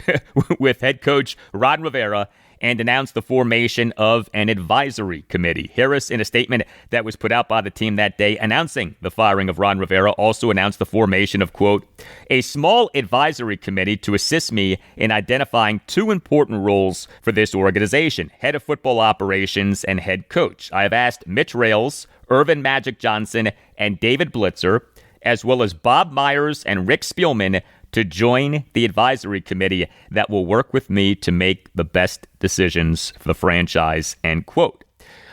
with head coach Ron Rivera and announced the formation of an advisory committee. Harris, in a statement that was put out by the team that day announcing the firing of Ron Rivera, also announced the formation of, quote, a small advisory committee to assist me in identifying two important roles for this organization, head of football operations and head coach. I have asked Mitch Rales, Irvin Magic Johnson, and David Blitzer, as well as Bob Myers and Rick Spielman, to join the advisory committee that will work with me to make the best decisions for the franchise, end quote.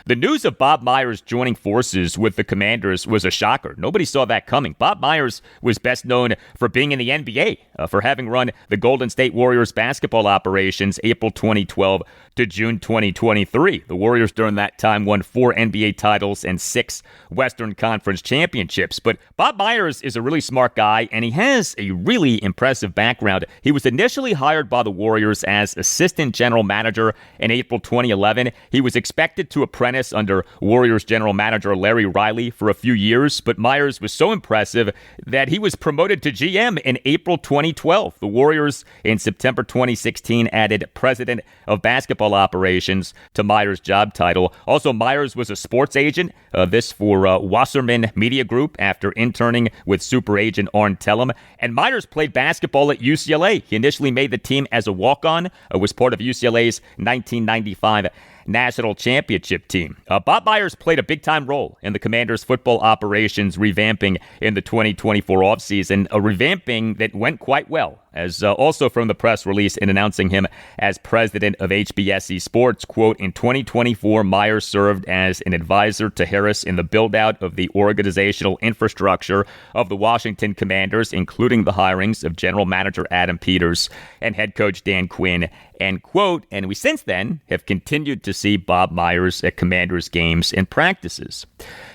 The news of Bob Myers joining forces with the Commanders was a shocker. Nobody saw that coming. Bob Myers was best known for being in the NBA, for having run the Golden State Warriors basketball operations April 2012 to June 2023. The Warriors during that time won 4 NBA titles and 6 Western Conference championships. But Bob Myers is a really smart guy, and he has a really impressive background. He was initially hired by the Warriors as assistant general manager in April 2011. He was expected to apprentice under Warriors general manager Larry Riley for a few years, but Myers was so impressive that he was promoted to GM in April 2012. The Warriors in September 2016 added president of basketball operations to Myers' job title. Also, Myers was a sports agent, this for Wasserman Media Group after interning with super agent Arn Tellem. And Myers played basketball at UCLA. He initially made the team as a walk-on, was part of UCLA's 1995 national championship team. Bob Myers played a big-time role in the Commanders' football operations revamping in the 2024 offseason, a revamping that went quite well, as also from the press release in announcing him as president of HBSE Sports, quote, in 2024, Myers served as an advisor to Harris in the build-out of the organizational infrastructure of the Washington Commanders, including the hirings of general manager Adam Peters and head coach Dan Quinn, end quote. And we since then have continued to see Bob Myers at Commanders games and practices.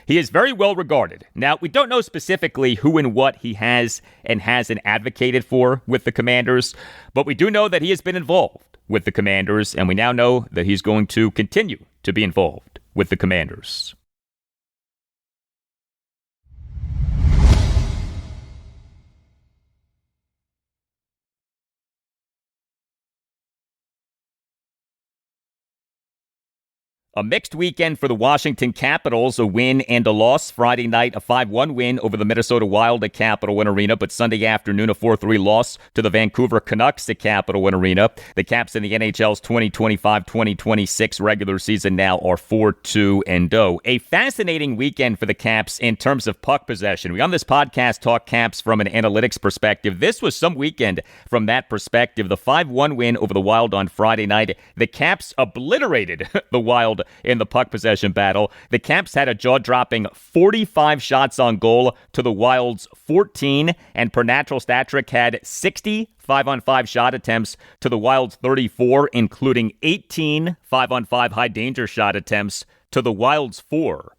He is very well regarded. Now, we don't know specifically who and what he has and hasn't advocated for with the Commanders, but we do know that he has been involved with the Commanders, and we now know that he's going to continue to be involved with the Commanders. A mixed weekend for the Washington Capitals, a win and a loss. Friday night, a 5-1 win over the Minnesota Wild at Capital One Arena, but Sunday afternoon, a 4-3 loss to the Vancouver Canucks at Capital One Arena. The Caps in the NHL's 2025-2026 regular season now are 4-2-0. A fascinating weekend for the Caps in terms of puck possession. We on this podcast talk Caps from an analytics perspective. This was some weekend from that perspective. The 5-1 win over the Wild on Friday night. The Caps obliterated the Wild in the puck possession battle. The Caps had a jaw-dropping 45 shots on goal to the Wild's 14, and per natural stat trick had 60 5-on-5 shot attempts to the Wild's 34, including 18 5-on-5 high-danger shot attempts to the Wild's 4.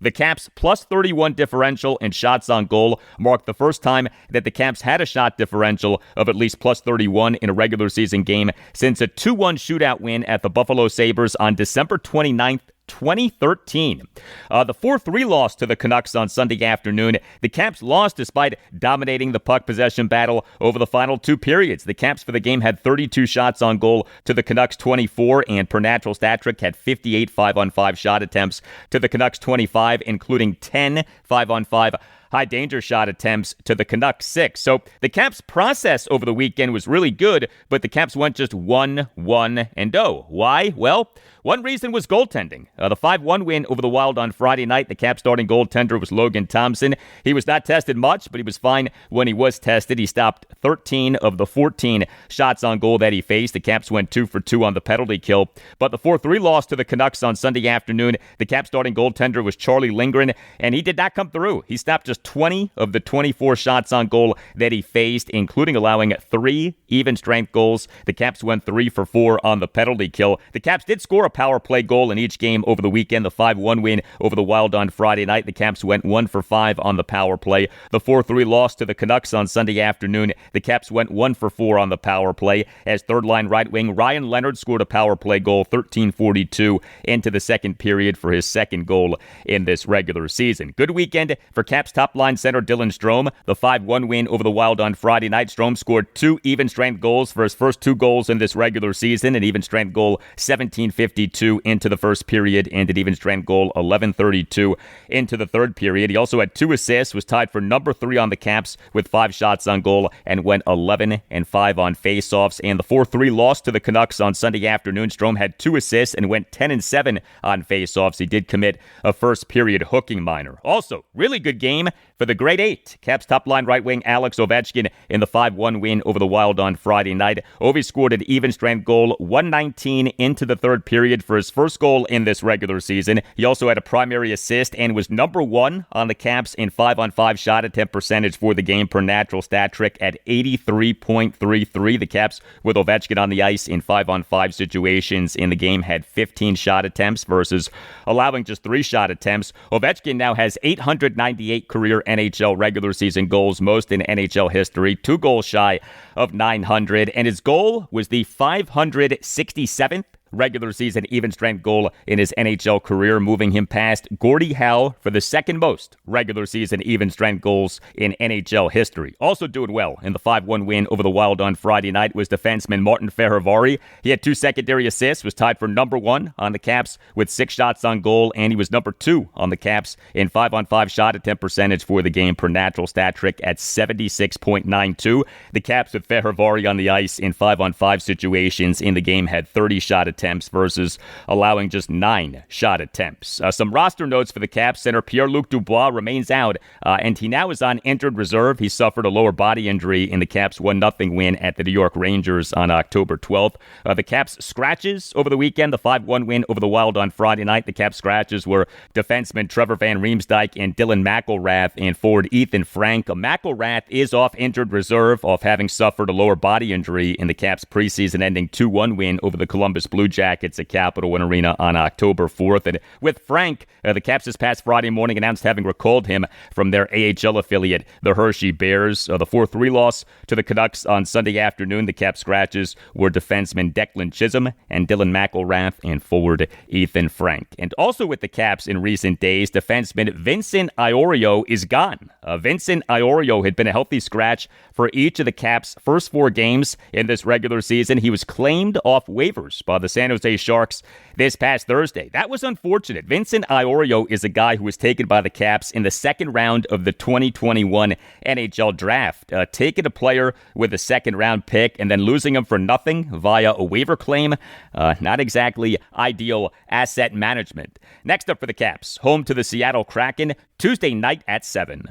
The Caps' plus 31 differential in shots on goal marked the first time that the Caps had a shot differential of at least plus 31 in a regular season game since a 2-1 shootout win at the Buffalo Sabres on December 29th, 2013. The 4-3 loss to the Canucks on Sunday afternoon. The Caps lost despite dominating the puck possession battle over the final 2 periods. The Caps for the game had 32 shots on goal to the Canucks 24, and per natural stat trick had 58 5-on-5 shot attempts to the Canucks 25, including 10 5-on-5 high-danger shot attempts to the Canucks 6. So the Caps' process over the weekend was really good, but the Caps went just 1-1-0. Why? Well, one reason was goaltending. The 5-1 win over the Wild on Friday night, the Caps starting goaltender was Logan Thompson. He was not tested much, but he was fine when he was tested. He stopped 13 of the 14 shots on goal that he faced. The Caps went 2 for 2 on the penalty kill. But the 4-3 loss to the Canucks on Sunday afternoon, the Caps starting goaltender was Charlie Lindgren, and he did not come through. He stopped just 20 of the 24 shots on goal that he faced, including allowing 3 even-strength goals. The Caps went 3 for 4 on the penalty kill. The Caps did score a power play goal in each game over the weekend. The 5-1 win over the Wild on Friday night. The Caps went 1 for 5 on the power play. The 4-3 loss to the Canucks on Sunday afternoon. The Caps went 1 for 4 on the power play as third-line right wing Ryan Leonard scored a power play goal 13:42 into the second period for his second goal in this regular season. Good weekend for Caps top-line center Dylan Strome. The 5-1 win over the Wild on Friday night. Strome scored 2 even-strength goals for his first 2 goals in this regular season. An even-strength goal 17:52 into the first period and an even-strength goal 11:32 into the third period. He also had 2 assists, was tied for number 3 on the Caps with 5 shots on goal and went 11-5 on faceoffs. And the 4-3 loss to the Canucks on Sunday afternoon. Strome had 2 assists and went 10-7 on faceoffs. He did commit a first-period hooking minor. Also, really good game for the Great 8. Caps top-line right wing Alex Ovechkin in the 5-1 win over the Wild on Friday night. Ovi scored an even-strength goal 119 into the third period for his first goal in this regular season. He also had a primary assist and was number 1 on the Caps in 5-on-5 shot attempt percentage for the game per natural stat trick at 83.33. The Caps with Ovechkin on the ice in 5-on-5 situations in the game had 15 shot attempts versus allowing just 3 shot attempts. Ovechkin now has 898 career NHL regular season goals, most in NHL history, 2 goals shy of 900, and his goal was the 567th regular season even-strength goal in his NHL career, moving him past Gordie Howe for the second most regular season even-strength goals in NHL history. Also doing well in the 5-1 win over the Wild on Friday night was defenseman Martin Fehervary. He had 2 secondary assists, was tied for number 1 on the Caps with 6 shots on goal, and he was number 2 on the Caps in 5-on-5 shot attempt percentage for the game per natural stat trick at 76.92. The Caps with Fehervary on the ice in 5-on-5 situations in the game had 30 shot attempts versus allowing just 9 shot attempts. Some roster notes for the Caps. Center Pierre-Luc Dubois remains out, and he now is on injured reserve. He suffered a lower body injury in the Caps' 1-0 win at the New York Rangers on October 12th. The Caps scratches over the weekend, the 5-1 win over the Wild on Friday night. The Caps scratches were defenseman Trevor Van Riemsdyk and Dylan McElrath and forward Ethan Frank. McElrath is off injured reserve, off having suffered a lower body injury in the Caps' preseason-ending 2-1 win over the Columbus Blue Jackets at Capital One Arena on October 4th. And with Frank, the Caps this past Friday morning announced having recalled him from their AHL affiliate, the Hershey Bears. The 4-3 loss to the Canucks on Sunday afternoon. The Caps scratches were defenseman Declan Chisholm and Dylan McElrath and forward Ethan Frank. And also with the Caps in recent days, defenseman Vincent Iorio is gone. Vincent Iorio had been a healthy scratch for each of the Caps' first 4 games in this regular season. He was claimed off waivers by the San Jose Sharks this past Thursday. That was unfortunate. Vincent Iorio is a guy who was taken by the Caps in the second round of the 2021 NHL draft. Taking a player with a second-round pick and then losing him for nothing via a waiver claim, not exactly ideal asset management. Next up for the Caps, home to the Seattle Kraken, Tuesday night at 7.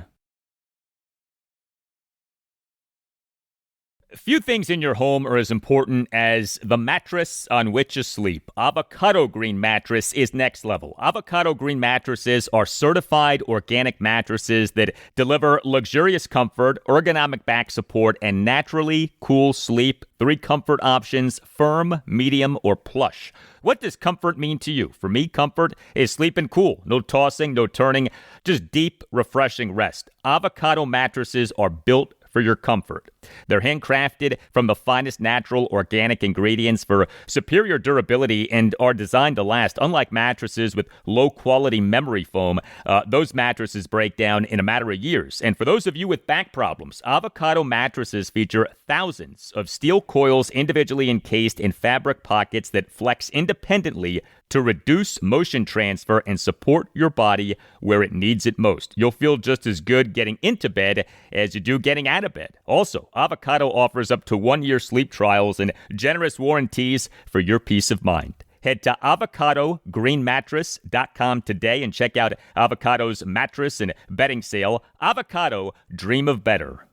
Few things in your home are as important as the mattress on which you sleep. Avocado Green Mattress is next level. Avocado Green mattresses are certified organic mattresses that deliver luxurious comfort, ergonomic back support, and naturally cool sleep. 3 comfort options: firm, medium, or plush. What does comfort mean to you? For me, comfort is sleeping cool. No tossing, no turning, just deep, refreshing rest. Avocado mattresses are built for your comfort. They're handcrafted from the finest natural organic ingredients for superior durability and are designed to last. Unlike mattresses with low-quality memory foam, those mattresses break down in a matter of years. And for those of you with back problems, Avocado mattresses feature thousands of steel coils individually encased in fabric pockets that flex independently to reduce motion transfer and support your body where it needs it most. You'll feel just as good getting into bed as you do getting out of bed. Also, Avocado offers up to 1-year sleep trials and generous warranties for your peace of mind. Head to avocadogreenmattress.com today and check out Avocado's mattress and bedding sale. Avocado, dream of better.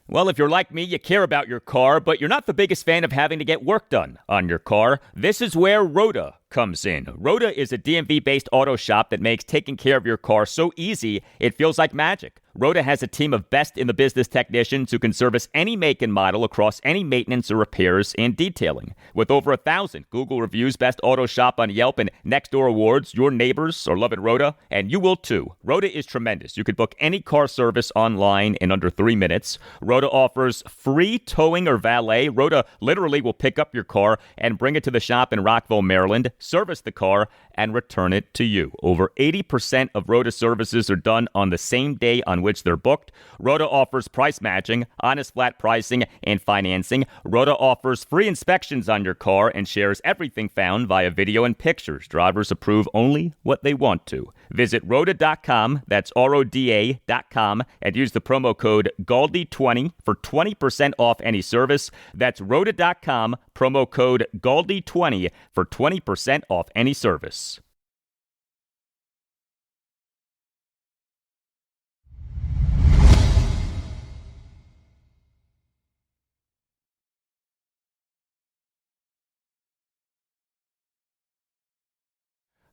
Well, if you're like me, you care about your car, but you're not the biggest fan of having to get work done on your car. This is where Rhoda comes in. Rhoda is a DMV-based auto shop that makes taking care of your car so easy it feels like magic. Rhoda has a team of best-in-the-business technicians who can service any make and model across any maintenance or repairs and detailing. With over 1,000 Google reviews, Best Auto Shop on Yelp, and Nextdoor awards, your neighbors are loving Rhoda, and you will too. Rhoda is tremendous. You can book any car service online in under 3 minutes. Rhoda offers free towing or valet. Rhoda literally will pick up your car and bring it to the shop in Rockville, Maryland, service the car, and return it to you. Over 80% of Rhoda services are done on the same day on which they're booked. Rhoda offers price matching, honest flat pricing, and financing. Rhoda offers free inspections on your car and shares everything found via video and pictures. Drivers approve only what they want to. Visit Rhoda.com, that's RODA.com, and use the promo code GALDI20 for 20% off any service. That's Rhoda.com, promo code GALDI20 for 20% off any service.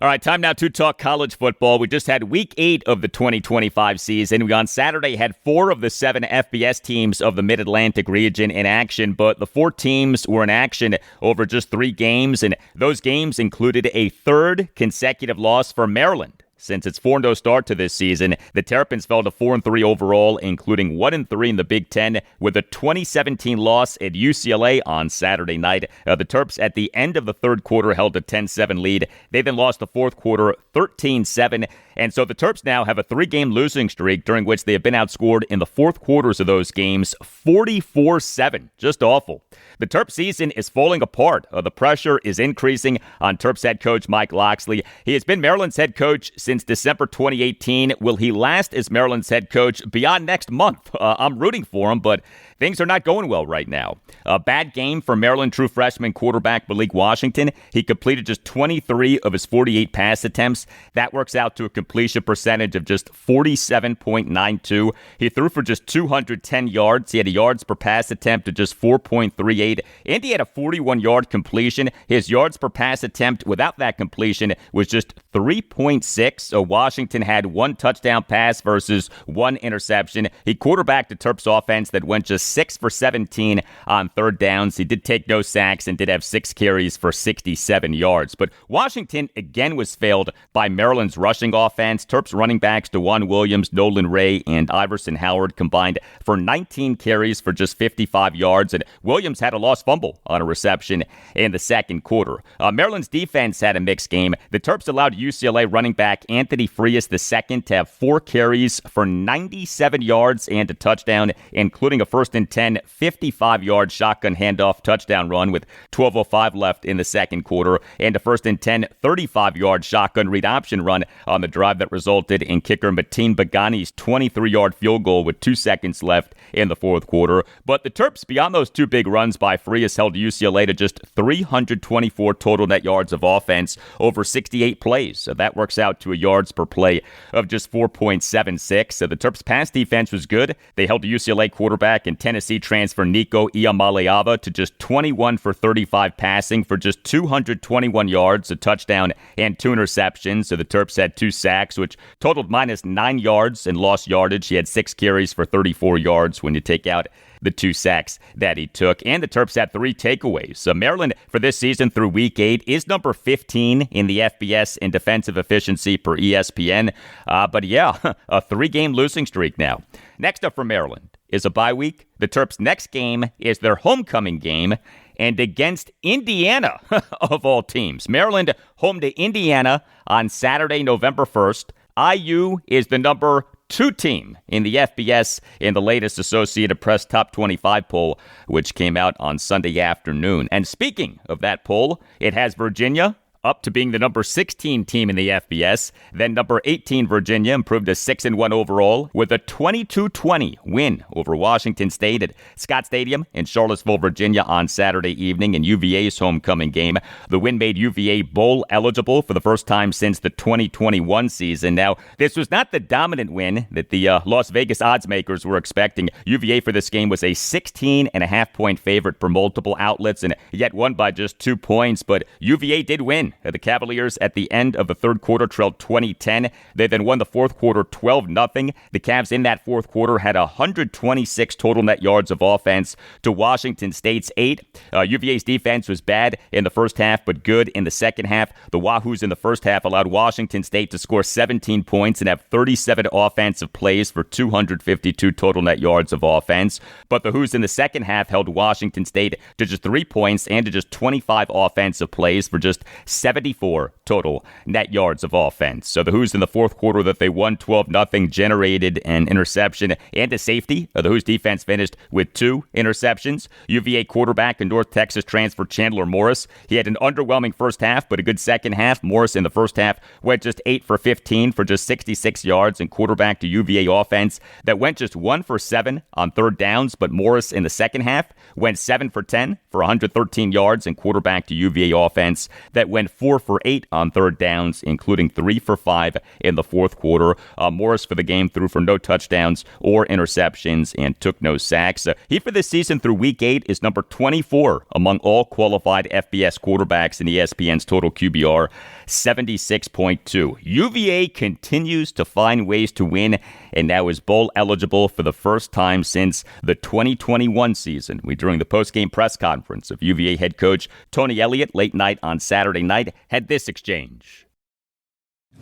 All right, time now to talk college football. We just had week 8 of the 2025 season. We on Saturday had 4 of the 7 FBS teams of the Mid-Atlantic region in action, but the 4 teams were in action over just 3 games, and those games included a third consecutive loss for Maryland. Since its 4-0 start to this season, the Terrapins fell to 4-3 overall, including 1-3 in the Big Ten, with a 2017 loss at UCLA on Saturday night. The Terps at the end of the third quarter held a 10-7 lead. They then lost the fourth quarter 13-7. And so the Terps now have a 3-game losing streak during which they have been outscored in the fourth quarters of those games 44-7. Just awful. The Terps season is falling apart. The pressure is increasing on Terps head coach Mike Locksley. He has been Maryland's head coach since December 2018. Will he last as Maryland's head coach beyond next month? I'm rooting for him, but things are not going well right now. A bad game for Maryland true freshman quarterback Malik Washington. He completed just 23 of his 48 pass attempts. That works out to a completion percentage of just 47.92. He threw for just 210 yards. He had a yards per pass attempt of just 4.38. And he had a 41-yard completion. His yards per pass attempt without that completion was just 3.6. So Washington had 1 touchdown pass versus 1 interception. He quarterbacked a Terps offense that went just 6 for 17 on third downs. He did take no sacks and did have 6 carries for 67 yards. But Washington again was failed by Maryland's rushing offense. Terps running backs DeJuan Williams, Nolan Ray, and Iverson Howard combined for 19 carries for just 55 yards. And Williams had a lost fumble on a reception in the second quarter. Maryland's defense had a mixed game. The Terps allowed UCLA running back Anthony Frias II to have 4 carries for 97 yards and a touchdown, including a first and 10 55-yard shotgun handoff touchdown run with 12:05 left in the second quarter, and a first and 10 35-yard shotgun read option run on the drive that resulted in kicker Mateen Bagani's 23-yard field goal with 2 seconds left in the fourth quarter. But the Terps, beyond those 2 big runs by Frias, held UCLA to just 324 total net yards of offense over 68 plays. So that works out to a yards per play of just 4.76. So the Terps' pass defense was good. They held UCLA quarterback and Tennessee transfer Nico Iamaleava to just 21 for 35 passing for just 221 yards, a touchdown, and 2 interceptions. So the Terps had 2 sacks, which totaled minus 9 yards in lost yardage. He had 6 carries for 34 yards when you take out the 2 sacks that he took. And the Terps had 3 takeaways. So Maryland, for this season through week 8, is number 15 in the FBS in defensive efficiency per ESPN. But yeah, a 3-game losing streak now. Next up for Maryland is a bye week. The Terps' next game is their homecoming game, and against Indiana, of all teams. Maryland home to Indiana on Saturday, November 1st. IU is the number 2 team in the FBS in the latest Associated Press Top 25 poll, which came out on Sunday afternoon. And speaking of that poll, it has Virginia up to being the number 16 team in the FBS. Then number 18 Virginia improved to 6-1 overall with a 22-20 win over Washington State at Scott Stadium in Charlottesville, Virginia on Saturday evening in UVA's homecoming game. The win made UVA bowl eligible for the first time since the 2021 season. Now, this was not the dominant win that the Las Vegas odds makers were expecting. UVA for this game was a 16.5-point favorite per multiple outlets and yet won by just 2 points, but UVA did win. win. The Cavaliers at the end of the third quarter trailed 20-10. They then won the fourth quarter 12-0. The Cavs in that fourth quarter had 126 total net yards of offense to Washington State's 8. UVA's defense was bad in the first half, but good in the second half. The Wahoos in the first half allowed Washington State to score 17 points and have 37 offensive plays for 252 total net yards of offense. But the Hoos in the second half held Washington State to just 3 points and to just 25 offensive plays for just 74 total net yards of offense. So the Hoos in the fourth quarter that they won 12-0 generated an interception and a safety. The Hoos defense finished with 2 interceptions. UVA quarterback and North Texas transfer Chandler Morris. He had an underwhelming first half, but a good second half. Morris in the first half went just 8 for 15 for just 66 yards, and quarterback to UVA offense that went just 1 for 7 on third downs. But Morris in the second half went 7 for 10 for 113 yards, and quarterback to UVA offense that went 4 for 8 on third downs, including 3 for 5 in the fourth quarter. Morris for the game threw for no touchdowns or interceptions and took no sacks. He for this season through week 8 is number 24 among all qualified FBS quarterbacks in ESPN's total QBR, 76.2. UVA continues to find ways to win and now is bowl eligible for the first time since the 2021 season. During the post-game press conference of UVA head coach Tony Elliott late night on Saturday night, had this exchange.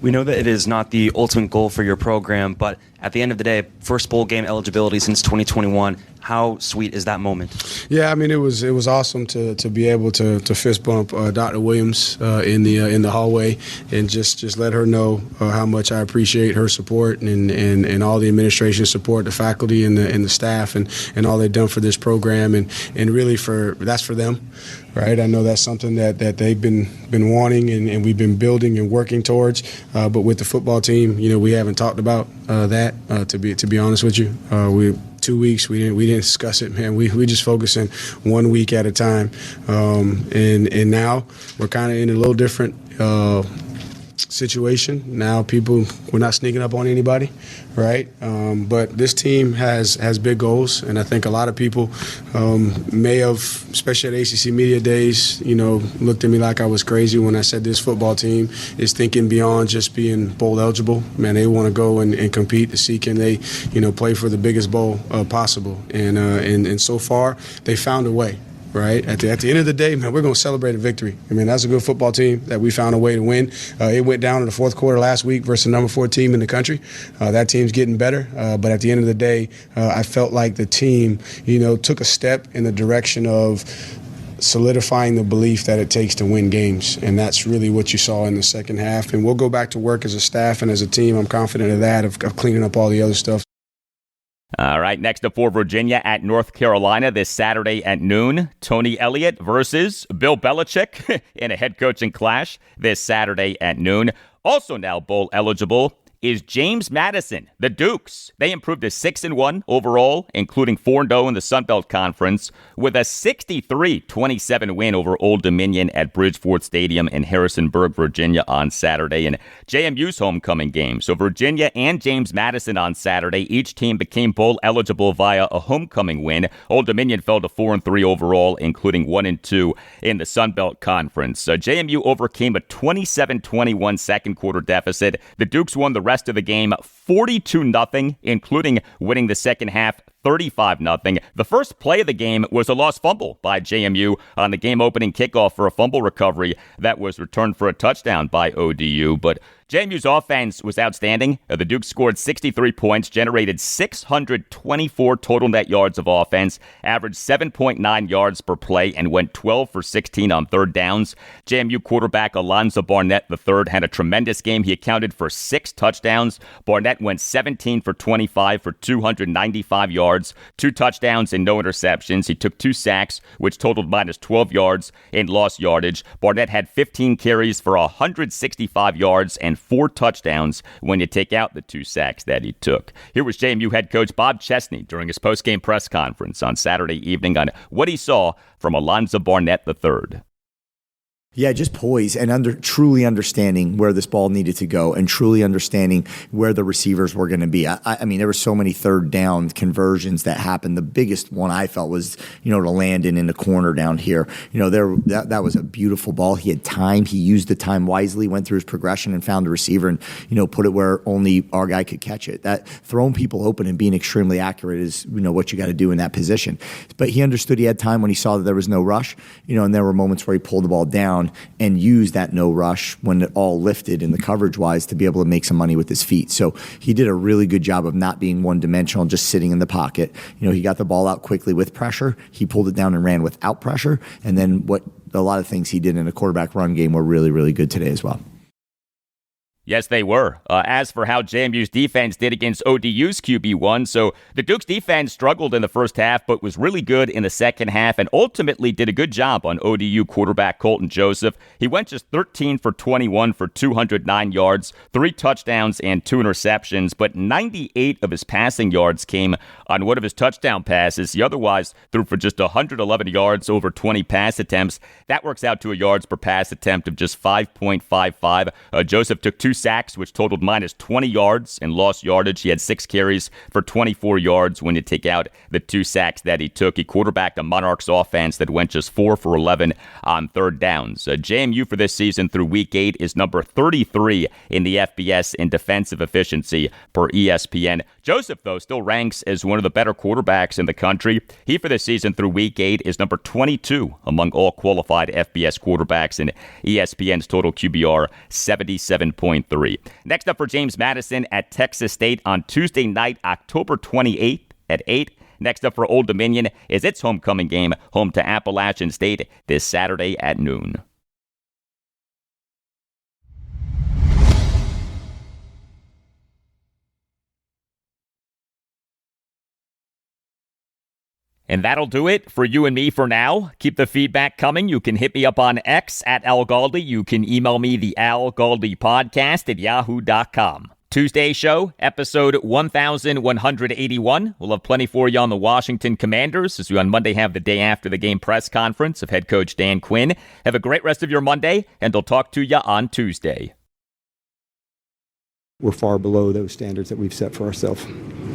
We know that it is not the ultimate goal for your program, but at the end of the day, first bowl game eligibility since 2021. How sweet is that moment? Yeah, I mean, it was awesome to be able to fist bump Dr. Williams in the hallway and just let her know how much I appreciate her support and all the administration support, the faculty and the staff and all they've done for this program and really that's for them. Right, I know that's something that they've been wanting and we've been building and working towards. But with the football team, we haven't talked about that. To be honest with you, 2 weeks we didn't discuss it, man. We just focusing 1 week at a time, and now we're kind of in a little different situation. Now we're not sneaking up on anybody, right? But this team has big goals, and I think a lot of people may have, especially at ACC Media Days, looked at me like I was crazy when I said this football team is thinking beyond just being bowl eligible. Man, they want to go and compete to see can they, play for the biggest bowl possible, and so far they found a way. Right at the end of the day, man, we're going to celebrate a victory. I mean, that's a good football team that we found a way to win. It went down in the fourth quarter last week versus the number 4 team in the country. That team's getting better, but at the end of the day, I felt like the team, took a step in the direction of solidifying the belief that it takes to win games, and that's really what you saw in the second half. And we'll go back to work as a staff and as a team. I'm confident of that, of cleaning up all the other stuff. All right, next up for Virginia at North Carolina this Saturday at noon. Tony Elliott versus Bill Belichick in a head coaching clash this Saturday at noon. Also now bowl eligible is James Madison. The Dukes, they improved to 6-1 overall, including 4-0 in the Sun Belt Conference, with a 63-27 win over Old Dominion at Bridgeford Stadium in Harrisonburg, Virginia on Saturday, and JMU's homecoming game. So Virginia and James Madison on Saturday, each team became bowl eligible via a homecoming win. Old Dominion fell to 4-3 overall, including 1-2 in the Sun Belt Conference. JMU overcame a 27-21 second quarter deficit. The Dukes won the rest of the game 42-0, including winning the second half 35-0. The first play of the game was a lost fumble by JMU on the game-opening kickoff for a fumble recovery that was returned for a touchdown by ODU. But JMU's offense was outstanding. The Dukes scored 63 points, generated 624 total net yards of offense, averaged 7.9 yards per play, and went 12 for 16 on third downs. JMU quarterback Alonzo Barnett III had a tremendous game. He accounted for 6 touchdowns. Barnett went 17 for 25 for 295 yards, 2 touchdowns and no interceptions. He took 2 sacks, which totaled minus 12 yards in lost yardage. Barnett had 15 carries for 165 yards and 4 touchdowns when you take out the 2 sacks that he took. Here was JMU head coach Bob Chesney during his post-game press conference on Saturday evening on what he saw from Alonzo Barnett III. Yeah, just poise and truly understanding where this ball needed to go and truly understanding where the receivers were going to be. I mean, there were so many third down conversions that happened. The biggest one I felt was, to Landon in the corner down here. That was a beautiful ball. He had time. He used the time wisely, went through his progression and found the receiver and, put it where only our guy could catch it. That throwing people open and being extremely accurate is, what you got to do in that position. But he understood he had time when he saw that there was no rush, and there were moments where he pulled the ball down and use that no rush when it all lifted in the coverage wise to be able to make some money with his feet. So he did a really good job of not being one dimensional and just sitting in the pocket. He got the ball out quickly with pressure. He pulled it down and ran without pressure. And then a lot of things he did in a quarterback run game were really, really good today as well. Yes, they were. As for how JMU's defense did against ODU's QB1, so the Duke's defense struggled in the first half, but was really good in the second half and ultimately did a good job on ODU quarterback Colton Joseph. He went just 13 for 21 for 209 yards, 3 touchdowns and 2 interceptions, but 98 of his passing yards came on one of his touchdown passes. He otherwise threw for just 111 yards over 20 pass attempts. That works out to a yards per pass attempt of just 5.55. Joseph took 2 sacks, which totaled minus 20 yards and lost yardage. He had 6 carries for 24 yards when you take out the 2 sacks that he took. He quarterbacked a Monarchs offense that went just 4 for 11 on third downs. JMU for this season through week 8 is number 33 in the FBS in defensive efficiency per ESPN. Joseph, though, still ranks as one of the better quarterbacks in the country. He, for this season through week 8, is number 22 among all qualified FBS quarterbacks in ESPN's total QBR 77.3. Next up for James Madison at Texas State on Tuesday night, October 28th at 8. Next up for Old Dominion is its homecoming game, home to Appalachian State this Saturday at noon. And that'll do it for you and me for now. Keep the feedback coming. You can hit me up on X at Al Galdi. You can email me the Al Galdi podcast at yahoo.com. Tuesday show, episode 1181. We'll have plenty for you on the Washington Commanders as we on Monday have the day after the game press conference of head coach Dan Quinn. Have a great rest of your Monday, and I'll talk to you on Tuesday. We're far below those standards that we've set for ourselves.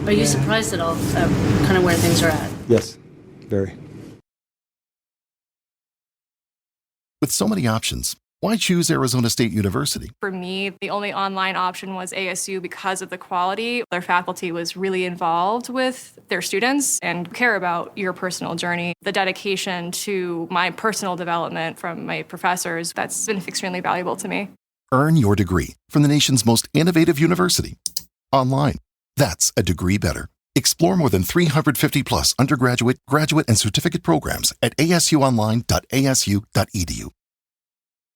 Are you surprised at all kind of where things are at? Yes, very. With so many options, why choose Arizona State University? For me, the only online option was ASU because of the quality. Their faculty was really involved with their students and care about your personal journey. The dedication to my personal development from my professors, that's been extremely valuable to me. Earn your degree from the nation's most innovative university. Online. That's a degree better. Explore more than 350 plus undergraduate, graduate, and certificate programs at asuonline.asu.edu.